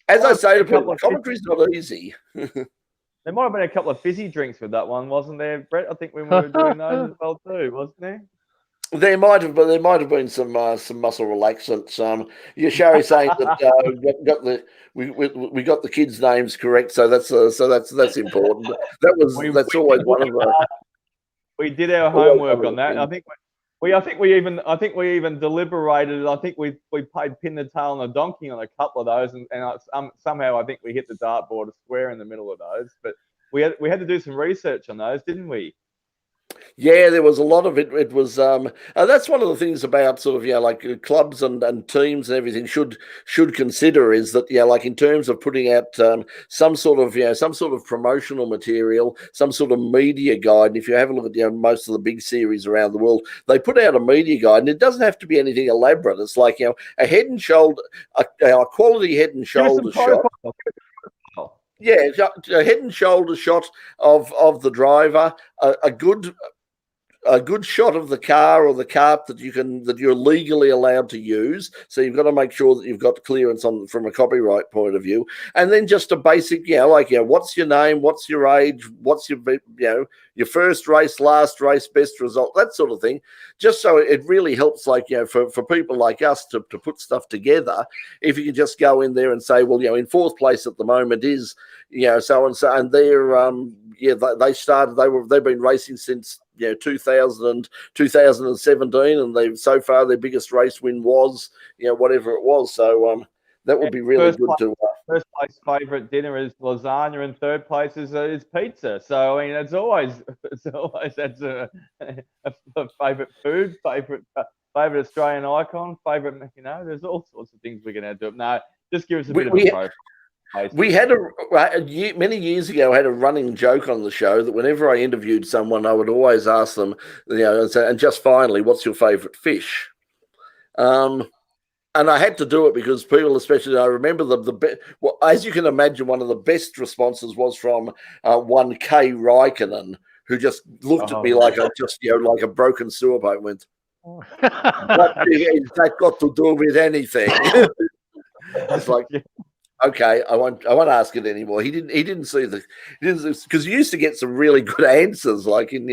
as I say to people, commentary's not easy. There might have been a couple of fizzy drinks with that one, wasn't there, Brett? I think we were doing those as well too, wasn't there? There might have been some muscle relaxants. Shari saying that we got the kids' names correct, so that's important. That's always one of the. We did our homework on that. I think we even deliberated. I think we played pin the tail on a donkey on a couple of those, and somehow I think we hit the dartboard square in the middle of those. But we had to do some research on those, didn't we? Yeah, there was a lot of it. It was that's one of the things about sort of like clubs and teams and everything should consider is that like in terms of putting out some sort of promotional material, some sort of media guide. And if you have a look at most of the big series around the world, they put out a media guide, and it doesn't have to be anything elaborate. It's like a head and shoulder, a quality head and shoulder shot. Yeah, a head and shoulder shot of the driver, a good shot of the car or the cart that you're legally allowed to use. So you've got to make sure that you've got clearance from a copyright point of view, and then just a basic, what's your name, what's your age, what's your your first race, last race, best result, that sort of thing. Just so it really helps, for people like us to put stuff together. If you can just go in there and say, well, in fourth place at the moment is so and so, and they're they've been racing since 2017, and so far their biggest race win was whatever it was. So that would be really good to. First place favourite dinner is lasagna, and third place is pizza. So I mean, it's always that's a favourite food, favourite Australian icon, favourite. There's all sorts of things we can add to it. No, just give us a bit of a profile. We had many years ago. I had a running joke on the show that whenever I interviewed someone, I would always ask them, and just finally, what's your favourite fish? And I had to do it because people, especially, I remember well, as you can imagine, one of the best responses was from one K Raikkonen, who just looked at me like like a broken sewer pipe. Went, what has that got to do with anything? It's like, okay, I won't ask it anymore. He didn't see because you used to get some really good answers, like in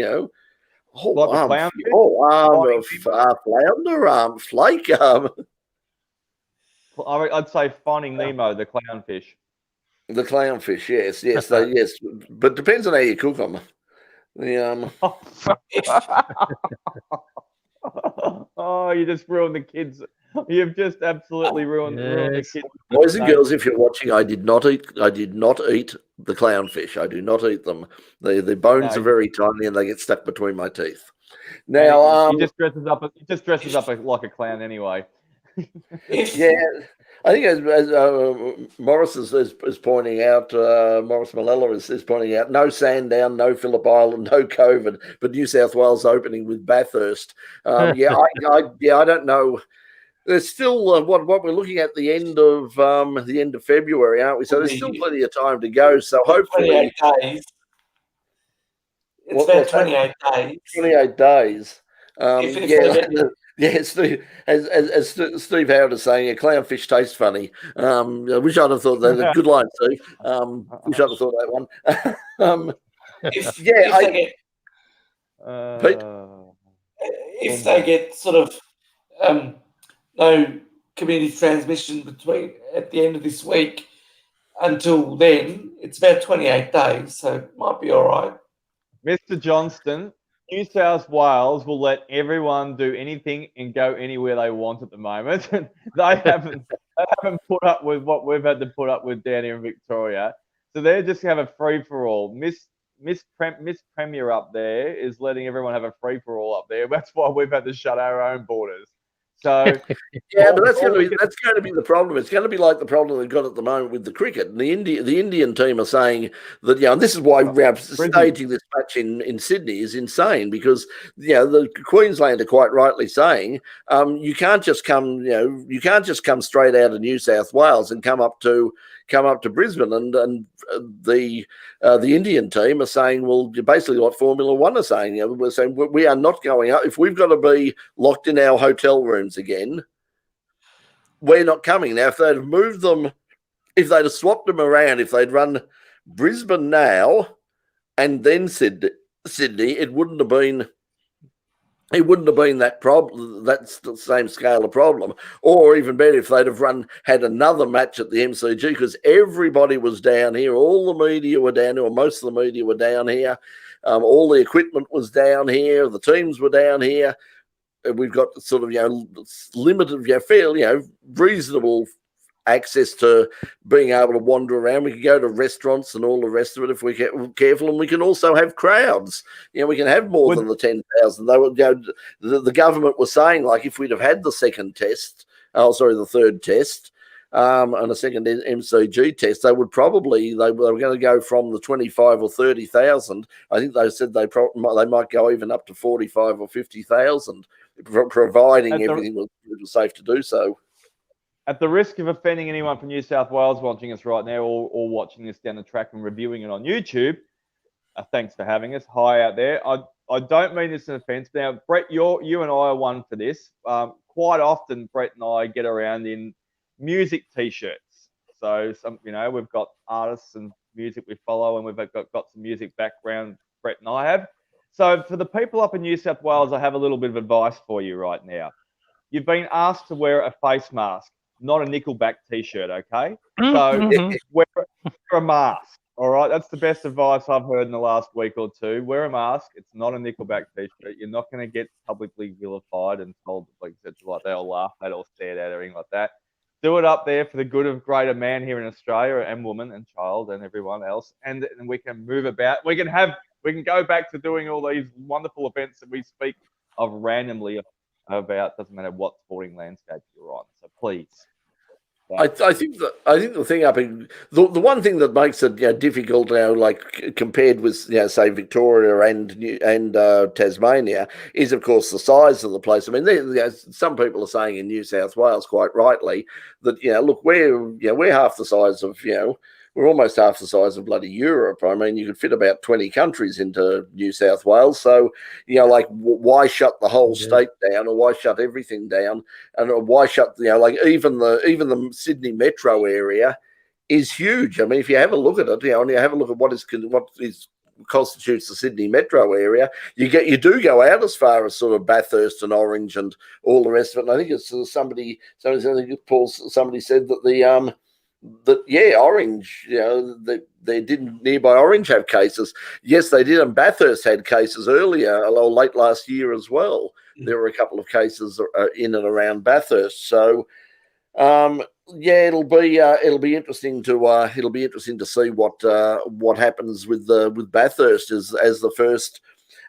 flounder, flake. I'd say Finding Nemo, the clownfish. The clownfish, yes, yes, but depends on how you cook them. Oh, you just ruined the kids. You've just absolutely ruined the kids. Boys and girls, if you're watching, I did not eat the clownfish. I do not eat them. The bones are very tiny and they get stuck between my teeth. Now, he just dresses up like a clown anyway. Yeah, I think as Morris is pointing out, Morris Malella is pointing out, no Sandown, no Phillip Island, no COVID, but New South Wales opening with Bathurst. I don't know. There's still what we're looking at the end of February, aren't we? So there's still plenty of time to go. So hopefully, 28 days. It's about 28 days. 28 days. Steve, as Steve Howard is saying, a clownfish tastes funny. I wish I'd have thought that. A good line, Steve. Wish I'd have thought that one. If they get sort of no community transmission at the end of this week until then, it's about 28 days, so it might be all right. Mr. Johnston, New South Wales will let everyone do anything and go anywhere they want at the moment. They haven't put up with what we've had to put up with down here in Victoria. So they're just going to have a free-for-all. Miss Premier up there is letting everyone have a free-for-all up there. That's why we've had to shut our own borders. So but that's going to be the problem. It's going to be like the problem they've got at the moment with the cricket. And the Indian team are saying that, and this is why staging this match in Sydney is insane, because the Queensland are quite rightly saying you can't just come straight out of New South Wales and come up to Brisbane, and the Indian team are saying, well, basically what Formula One are saying. We're saying we are not going up. If we've got to be locked in our hotel rooms again, we're not coming. Now, if they'd have moved them, if they'd have swapped them around, if they'd run Brisbane now and then Sydney, it wouldn't have been that problem. That's the same scale of problem. Or even better, if they'd have had another match at the MCG, because everybody was down here. All the media were down here, or most of the media were down here. All the equipment was down here. The teams were down here. We've got sort of limited, fairly reasonable access to being able to wander around. We can go to restaurants and all the rest of it if we get careful, and we can also have crowds. We can have more than the 10,000. They were, the government was saying, like, if we'd have had the third test, and a second MCG test, they were going to go from the 25 or 30,000. I think they said they might go even up to 45 or 50,000, providing everything was safe to do so. At the risk of offending anyone from New South Wales watching us right now, or watching this down the track and reviewing it on YouTube, thanks for having us. Hi out there. I don't mean this in offence. Now, Brett, you and I are one for this. Quite often, Brett and I get around in music T-shirts. So we've got artists and music we follow, and we've got some music background Brett and I have. So for the people up in New South Wales, I have a little bit of advice for you right now. You've been asked to wear a face mask, not a Nickelback T-shirt, okay? So wear a mask, all right? That's the best advice I've heard in the last week or two. Wear a mask. It's not a Nickelback T-shirt. You're not going to get publicly vilified and told like that, or laughed at or stared at or anything like that. Do it up there for the good of greater man here in Australia, and woman and child and everyone else, and we can move about. We can go back to doing all these wonderful events that we speak of randomly about. Doesn't matter what sporting landscape you're on. So please. I think the thing up in the one thing that makes it difficult now, like compared with say Victoria and Tasmania, is of course the size of the place. I mean, some people are saying in New South Wales quite rightly that look, we're half the size of we're almost half the size of bloody Europe. I mean, you could fit about 20 countries into New South Wales. So, like, why shut the whole state down, or why shut everything down, and why shut, like even the Sydney metro area is huge. I mean, if you have a look at it, and you have a look at what constitutes the Sydney metro area, you do go out as far as sort of Bathurst and Orange and all the rest of it. And I think it's somebody said that Orange, they didn't nearby Orange have cases. Yes, they did, and Bathurst had cases earlier, or late last year as well. There were a couple of cases in and around Bathurst. So, it'll be interesting to see what happens with Bathurst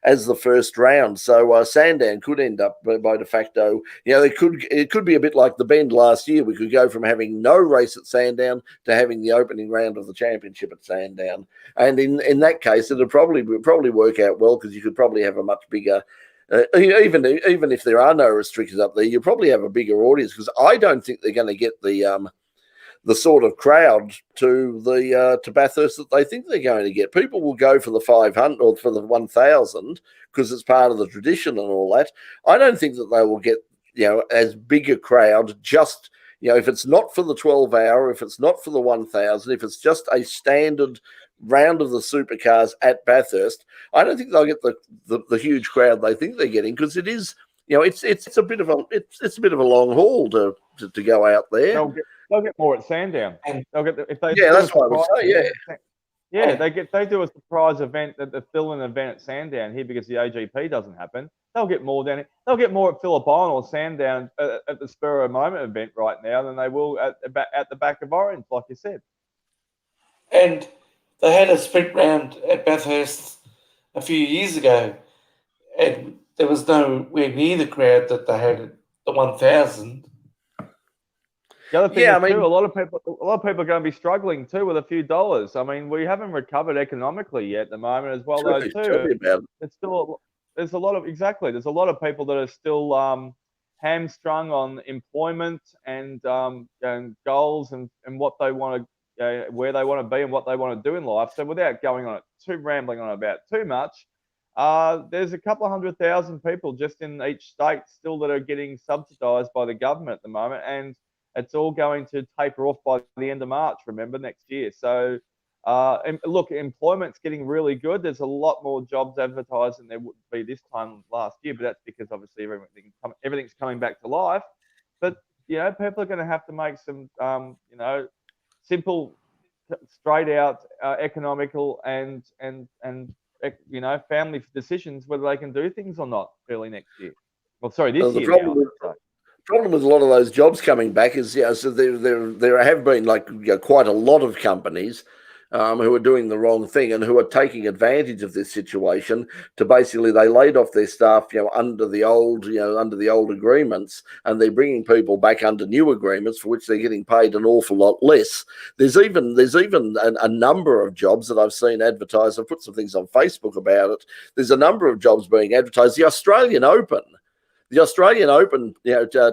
as the first round. So Sandown could end up by de facto. It could be a bit like the Bend last year. We could go from having no race at Sandown to having the opening round of the championship at Sandown. And in that case, it'll probably work out well, because you could probably have a much bigger. Even if there are no restrictions up there, you'll probably have a bigger audience, because I don't think they're going to get the sort of crowd to Bathurst that they think they're going to get. People will go for the 500 or for the 1,000 because it's part of the tradition and all that. I don't think that they will get as big a crowd just if it's not for the 12-hour, if it's not for the 1,000, if it's just a standard round of the supercars at Bathurst. I don't think they'll get the huge crowd they think they're getting, because it is it's a bit of a long haul to go out there. They'll get more at Sandown. They'll get if they that's what I would say. Yeah, they do a surprise event, the fill-in event at Sandown here, because the AGP doesn't happen. They'll get more down it. They'll get more at Phillip Island or Sandown at the spur of a moment event right now than they will at the back of Orange, like you said. And they had a sprint round at Bathurst a few years ago, and there was nowhere near the crowd that they had at the 1,000. The other thing is, too, a lot of people are going to be struggling too with a few dollars. I mean, we haven't recovered economically yet at the moment as well, though. Too, it's still there's a lot of people that are still hamstrung on employment and goals and what they want to, where they want to be and what they want to do in life. So without rambling on about too much, there's a couple of 100,000 people just in each state still that are getting subsidised by the government at the moment, and it's all going to taper off by the end of March, remember, next year. So, look, employment's getting really good. There's a lot more jobs advertised than there would be this time last year, but that's because obviously everything's coming back to life. But, people are going to have to make some, simple, straight out economical and family decisions whether they can do things or not early next year. Well, sorry, this year now. Problem with a lot of those jobs coming back is so there have been quite a lot of companies who are doing the wrong thing and who are taking advantage of this situation to basically, they laid off their staff under the old agreements, and they're bringing people back under new agreements for which they're getting paid an awful lot less. There's even a number of jobs that I've seen advertised. I've put some things on Facebook about it. There's a number of jobs being advertised. The Australian Open,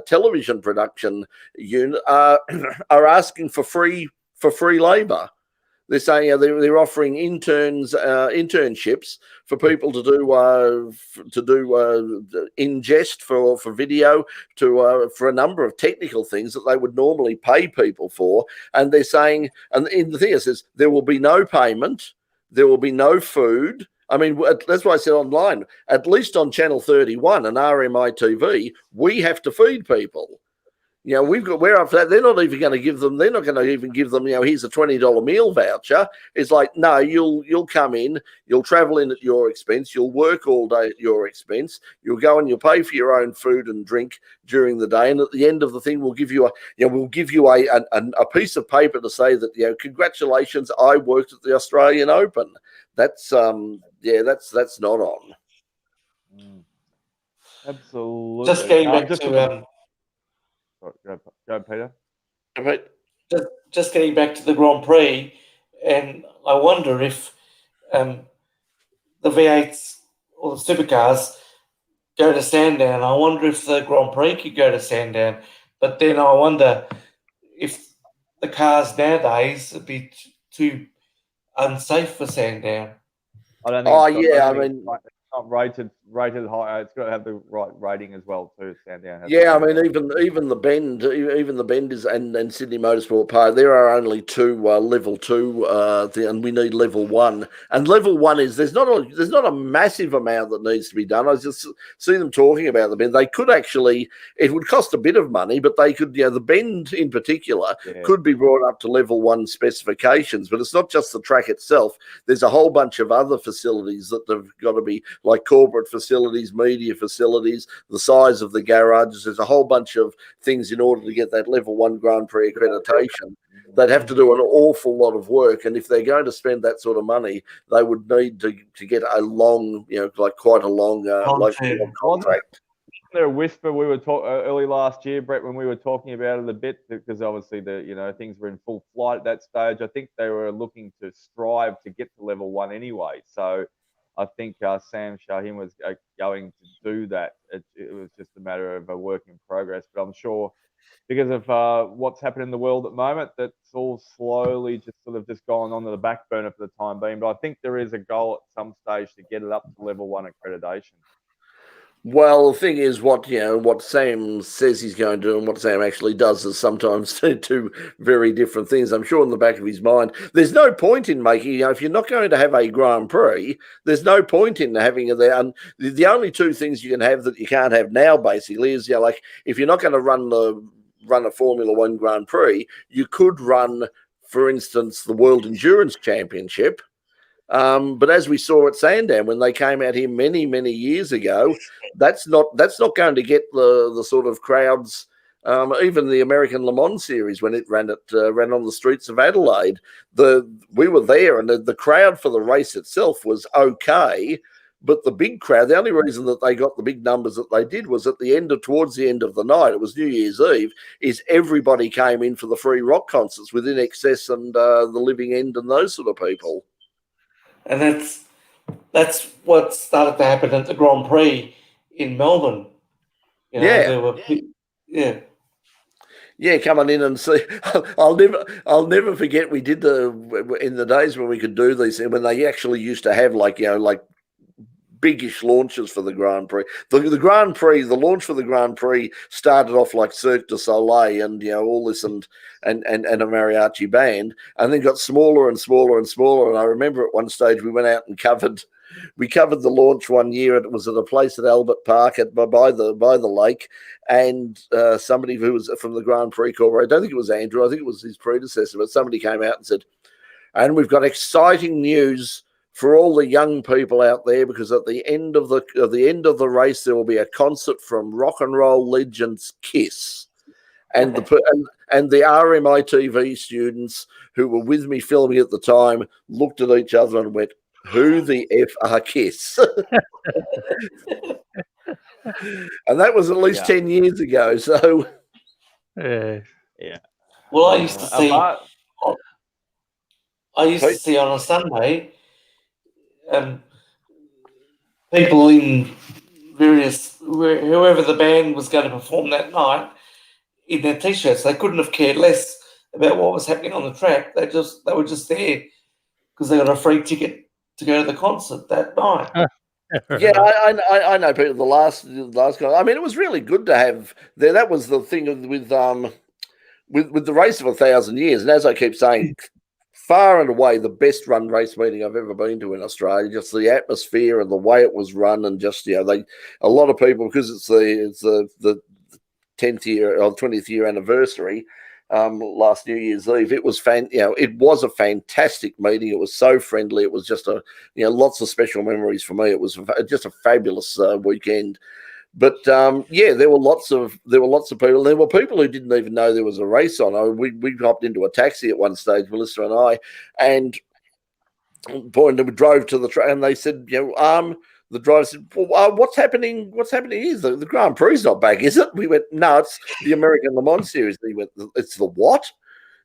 television production unit are asking for free labour. They're saying they're offering internships for people to do ingest for video, for a number of technical things that they would normally pay people for. And they're saying, and the thing is, there will be no payment, there will be no food. I mean, that's why I said online, at least on Channel 31 and RMI TV, we have to feed people. We're up for that. They're not even going to give them, here's a $20 meal voucher. It's like, no, you'll come in, you'll travel in at your expense, you'll work all day at your expense, you'll go and you'll pay for your own food and drink during the day. And at the end of the thing, we'll give you a piece of paper to say that, congratulations, I worked at the Australian Open. That's that's not on. Absolutely. Just going back to Go, Peter. just getting back to the Grand Prix, and I wonder if the V8s or the supercars go to Sandown. I wonder if the Grand Prix could go to Sandown. But then I wonder if the cars nowadays would be too unsafe for Sandown. I don't think. Oh, It's got, yeah, I I don't think mean, it's not rated high. It's got to have the right rating as well too. Sandown has. yeah, I mean, even the Bend is and Sydney Motorsport Park. There are only two level two, and we need level one. And level one is there's not a massive amount that needs to be done. I just see them talking about the Bend. They could actually, it would cost a bit of money, but they could, the Bend in particular could be brought up to level one specifications. But it's not just the track itself. There's a whole bunch of other facilities that have got to be, like corporate facilities, media facilities, the size of the garages. There's a whole bunch of things in order to get that level one Grand Prix accreditation. They'd have to do an awful lot of work, and if they're going to spend that sort of money, they would need to get a long, like quite a long contract. There a whisper we were talking early last year, Brett, when we were talking about it a bit, because obviously things were in full flight at that stage. I think they were looking to strive to get to level one anyway. So I think Sam Shaheen was going to do that. It was just a matter of a work in progress. But I'm sure because of what's happened in the world at the moment, that's all slowly just gone on to the back burner for the time being. But I think there is a goal at some stage to get it up to level one accreditation. Well, the thing is, what Sam says he's going to do and what Sam actually does is sometimes two very different things. I'm sure in the back of his mind, there's no point in making, if you're not going to have a Grand Prix, there's no point in having it there. And the only two things you can have that you can't have now, basically, is like if you're not going to run a Formula One Grand Prix, you could run, for instance, the World Endurance Championship. But as we saw at Sandown when they came out here many, many years ago, that's not going to get the sort of crowds. Even the American Le Mans series, when it ran on the streets of Adelaide, we were there, and the crowd for the race itself was okay. But the big crowd, the only reason that they got the big numbers that they did was towards the end of the night, it was New Year's Eve, is everybody came in for the free rock concerts with In Excess and the Living End and those sort of people. And that's what started to happen at the Grand Prix in Melbourne. There were coming in and see. I'll never forget. We did in the days when we could do these, when they actually used to have like biggish launches for the Grand Prix. The Grand Prix, the launch for the Grand Prix started off like Cirque du Soleil and all this and a mariachi band, and then got smaller and smaller and smaller. And I remember at one stage we went out and covered the launch one year. It was at a place at Albert Park by the lake, and somebody who was from the Grand Prix Corporation, I don't think it was Andrew, I think it was his predecessor, but somebody came out and said, and we've got exciting news for all the young people out there, because at the end of the race there will be a concert from rock and roll legends Kiss, and the RMITV students who were with me filming at the time looked at each other and went, "Who the F are Kiss?" And that was at least 10 years ago. So yeah. Well, I used to see on a Sunday. People in whoever the band was going to perform that night, in their t-shirts, they couldn't have cared less about what was happening on the track. They were just there because they got a free ticket to go to the concert that night. Yeah, I know people. The last guy. I mean, it was really good to have there. That was the thing with the race of 1,000 years, and as I keep saying, far and away the best run race meeting I've ever been to in Australia. Just the atmosphere and the way it was run, and just a lot of people, because it's the 10th year or 20th year anniversary. Last New Year's Eve, it was it was a fantastic meeting. It was so friendly. It was just lots of special memories for me. It was just a fabulous weekend. But there were lots of people. There were people who didn't even know there was a race on. We hopped into a taxi at one stage, Melissa and I, and we drove to the train. And they said, the driver said, "Well, what's happening? What's happening is the Grand Prix not back, is it?" We went, "No, it's the American Le Mans series." He went, "It's the what?"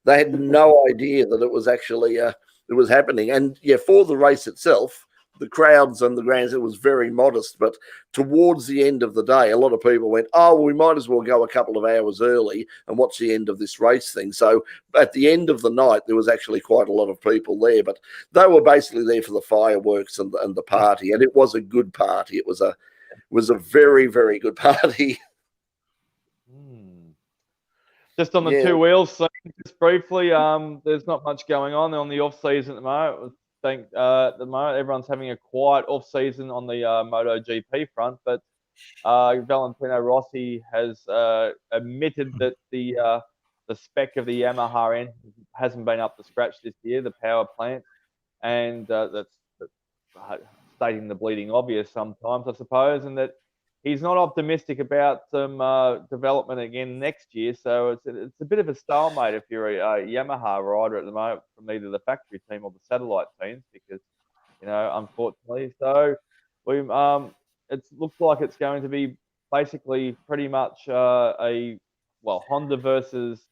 They had no idea that it was actually it was happening. And yeah, for the race itself, the crowds and the grounds, it was very modest. But towards the end of the day, a lot of people went, "Oh, well, we might as well go a couple of hours early and watch the end of this race thing." So at the end of the night, there was actually quite a lot of people there. But they were basically there for the fireworks and the party, and it was a good party. It was a very, very good party. Just on the two wheels thing, just briefly, there's not much going on the off season at the moment. At the moment, everyone's having a quiet off season on the MotoGP front, but Valentino Rossi has admitted that the spec of the Yamaha end hasn't been up to scratch this year, the power plant, and that's stating the bleeding obvious sometimes, I suppose, and that he's not optimistic about some development again next year. So it's a bit of a stalemate if you're a Yamaha rider at the moment from either the factory team or the satellite teams, because, unfortunately. So it looks like it's going to be basically pretty much Honda versus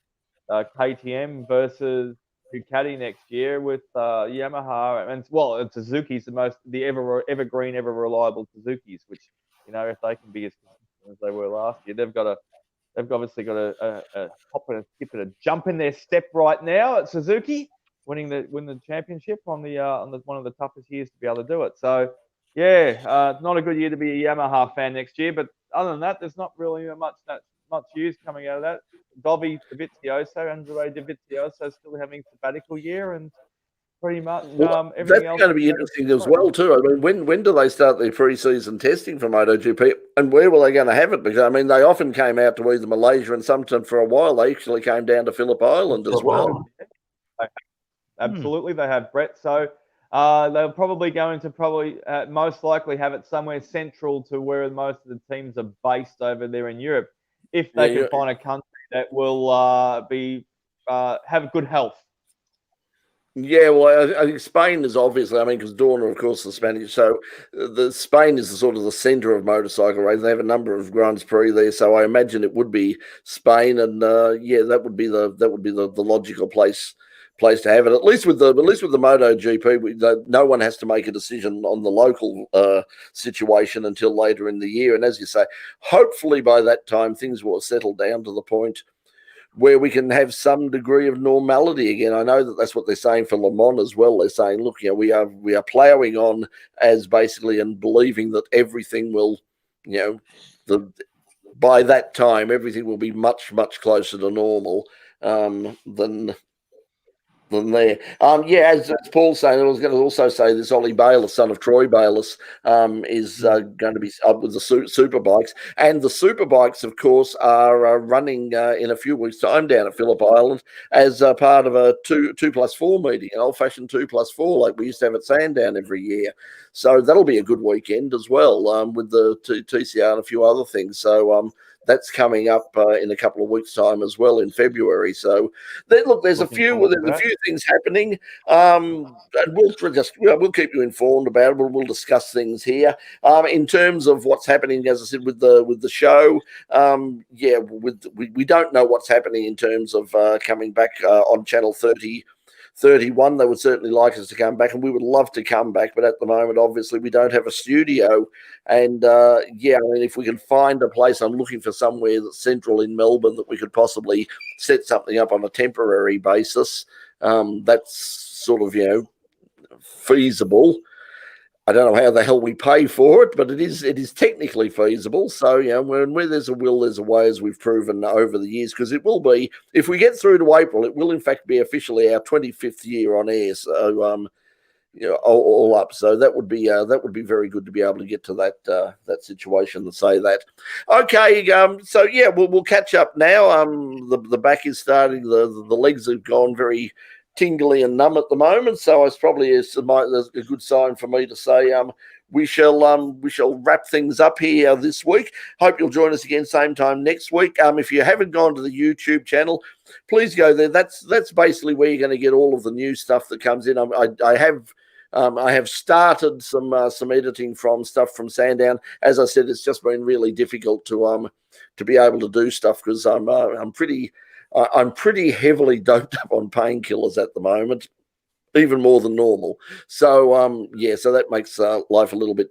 KTM versus Ducati next year, with Yamaha and Suzuki's the evergreen, ever reliable Suzuki's, which, if they can be as consistent as they were last year, they've obviously got a hop and a skip and a jump in their step right now at Suzuki, win the championship on one of the toughest years to be able to do it. So not a good year to be a Yamaha fan next year. But other than that, there's not really much news coming out of that. Andre Dovizioso still having a sabbatical year, and pretty much everything else. That's going to be interesting as well, too. I mean, when do they start their pre-season testing for MotoGP, and where were they going to have it? Because, I mean, they often came out to either Malaysia, and sometimes for a while they actually came down to Phillip Island as well. Absolutely, they have, Brett. So they're probably going to most likely have it somewhere central to where most of the teams are based over there in Europe, if they can find a country that will have good health. Yeah, well, I think Spain is obviously, because Dorna, of course, the Spanish. So Spain is the sort of the centre of motorcycle racing. They have a number of Grand Prix there, so I imagine it would be Spain, and that would be the logical place to have it. At least with the MotoGP, no one has to make a decision on the local situation until later in the year. And as you say, hopefully by that time things will settle down to the point where we can have some degree of normality again. I know that's what they're saying for Le Mans as well. They're saying, look, we are ploughing on as basically and believing that everything will, by that time everything will be much, much closer to normal than there. As Paul's saying, I was going to also say this: Ollie Bayliss, son of Troy Bayliss, is going to be up with the superbikes, and the superbikes, of course, are running in a few weeks' time down at Phillip Island as part of a 2+4 meeting, an old-fashioned 2+4 like we used to have at Sandown every year. So that'll be a good weekend as well, with the TCR and a few other things. So that's coming up in a couple of weeks' time as well in February. So there's a few things happening, and we'll keep you informed about it. We'll discuss things here. In terms of what's happening, as I said, with the show, we don't know what's happening in terms of coming back on Channel 31. They would certainly like us to come back, and we would love to come back, but at the moment, obviously, we don't have a studio. And if we can find a place, I'm looking for somewhere that's central in Melbourne that we could possibly set something up on a temporary basis. That's sort of feasible. I don't know how the hell we pay for it, but it is technically feasible. So, where there's a will, there's a way, as we've proven over the years, because it will be, if we get through to April, it will in fact be officially our 25th year on air. So, all up. So that would be very good to be able to get to that situation and say that. Okay, we'll catch up now. The back is starting, the legs have gone very tingly and numb at the moment, so it's probably a good sign for me to say we shall wrap things up here this week. Hope you'll join us again same time next week. If you haven't gone to the YouTube channel, please go there. That's basically where you're going to get all of the new stuff that comes in. I have started some editing from stuff from Sandown. As I said, it's just been really difficult to be able to do stuff because I'm pretty I'm pretty heavily doped up on painkillers at the moment, even more than normal. So so that makes life a little bit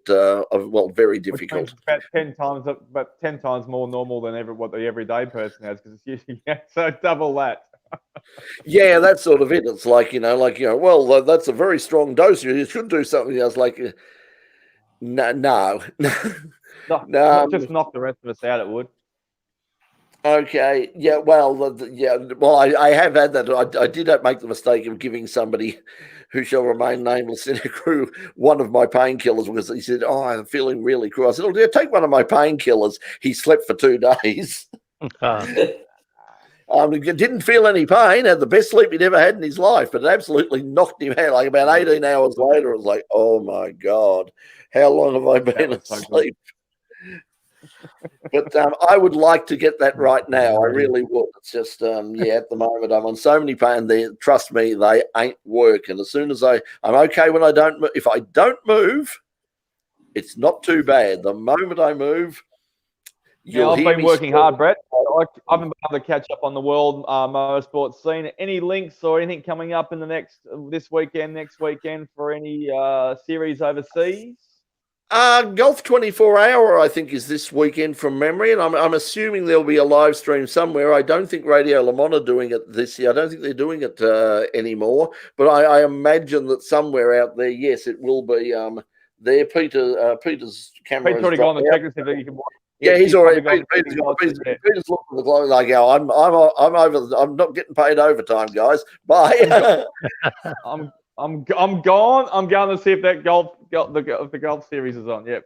very difficult. About 10 times more normal than what the everyday person has, because it's usually so double that. Yeah, that's sort of it. It's like, well, that's a very strong dose. You should do something else. Like, no. No, just knock the rest of us out, it would. Okay. Yeah. Well. Well, I have had that. I did make the mistake of giving somebody who shall remain nameless in a crew one of my painkillers because he said, "Oh, I'm feeling really cool." I said, "Oh, yeah, take one of my painkillers." He slept for 2 days. Didn't feel any pain. Had the best sleep he'd ever had in his life, but it absolutely knocked him out. Like about 18 hours later, it was like, "Oh my God, how long have I been asleep?" But I would like to get that right now. I really would. It's just, at the moment I'm on so many pain. Trust me, they ain't working. As soon as I'm okay when I don't. If I don't move, it's not too bad. The moment I move, I've been working hard, Brett. I haven't been able to catch up on the world motorsport scene. Any links or anything coming up in this weekend, next weekend for any series overseas? Golf 24 Hour, I think, is this weekend from memory, and I'm assuming there'll be a live stream somewhere. I don't think Radio Le Mans are doing it this year. I don't think they're doing it anymore, but I imagine that somewhere out there, yes, it will be there. Peter's camera. Peter's already gone the check to see if you can watch. Yeah, he's already. Peter's looking at the clock like, "Oh, I'm over. I'm not getting paid overtime, guys. Bye." I'm gone. I'm going to see if the golf series is on. Yep.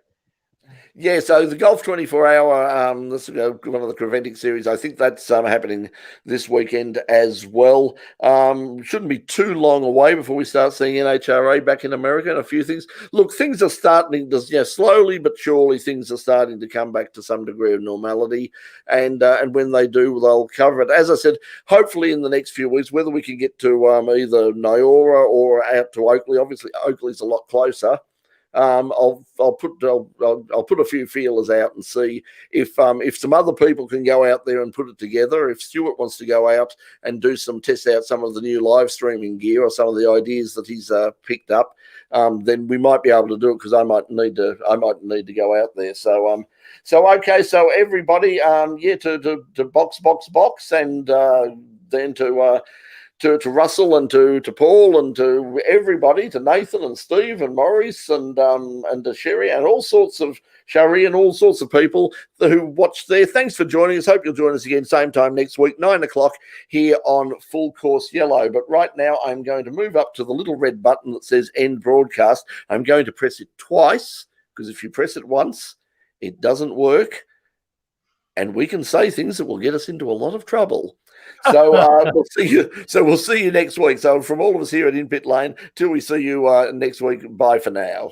Yeah, so the Golf 24 Hour, this is one of the Creventic series. I think that's happening this weekend as well. Shouldn't be too long away before we start seeing NHRA back in America and a few things. Look, things are starting to, slowly but surely, things are starting to come back to some degree of normality. And when they do, they'll cover it. As I said, hopefully in the next few weeks, whether we can get to either Nyora or out to Oakley. Obviously, Oakley's a lot closer. I'll put a few feelers out and see if some other people can go out there and put it together. If Stuart wants to go out and do test out some of the new live streaming gear or some of the ideas that he's picked up, then we might be able to do it, because I might need to go out there. So okay, so everybody, to box, and then to Russell and to Paul and to everybody, to Nathan and Steve and Maurice and to Sherry and all sorts of people who watched there. Thanks for joining us. Hope you'll join us again same time next week, 9 o'clock here on Full Course Yellow. But right now I'm going to move up to the little red button that says End Broadcast. I'm going to press it twice, because if you press it once, it doesn't work, and we can say things that will get us into a lot of trouble. So we'll see you. So we'll see you next week. So from all of us here at In Pit Lane, till we see you next week. Bye for now.